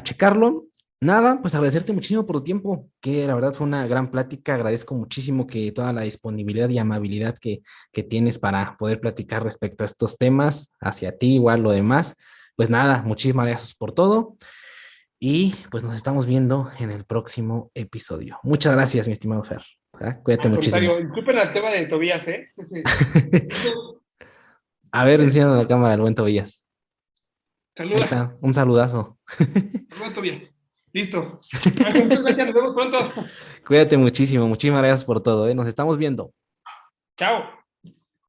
checarlo. Nada, pues agradecerte muchísimo por tu tiempo, que la verdad fue una gran plática. Agradezco muchísimo que toda la disponibilidad y amabilidad que tienes para poder platicar respecto a estos temas, hacia ti, igual lo demás. Pues nada, muchísimas gracias por todo y pues nos estamos viendo en el próximo episodio. Muchas gracias, mi estimado Fer. Cuídate Al muchísimo. contrario, disculpen el tema de Tobías, ¿eh? A ver, enciendo la cámara, el buen Tobías. Ahí Saluda, está, un saludazo. saluda Tobías. Listo. Ángel, muchas gracias, nos vemos pronto. Cuídate muchísimo, muchísimas gracias por todo, ¿eh? Nos estamos viendo. Chao.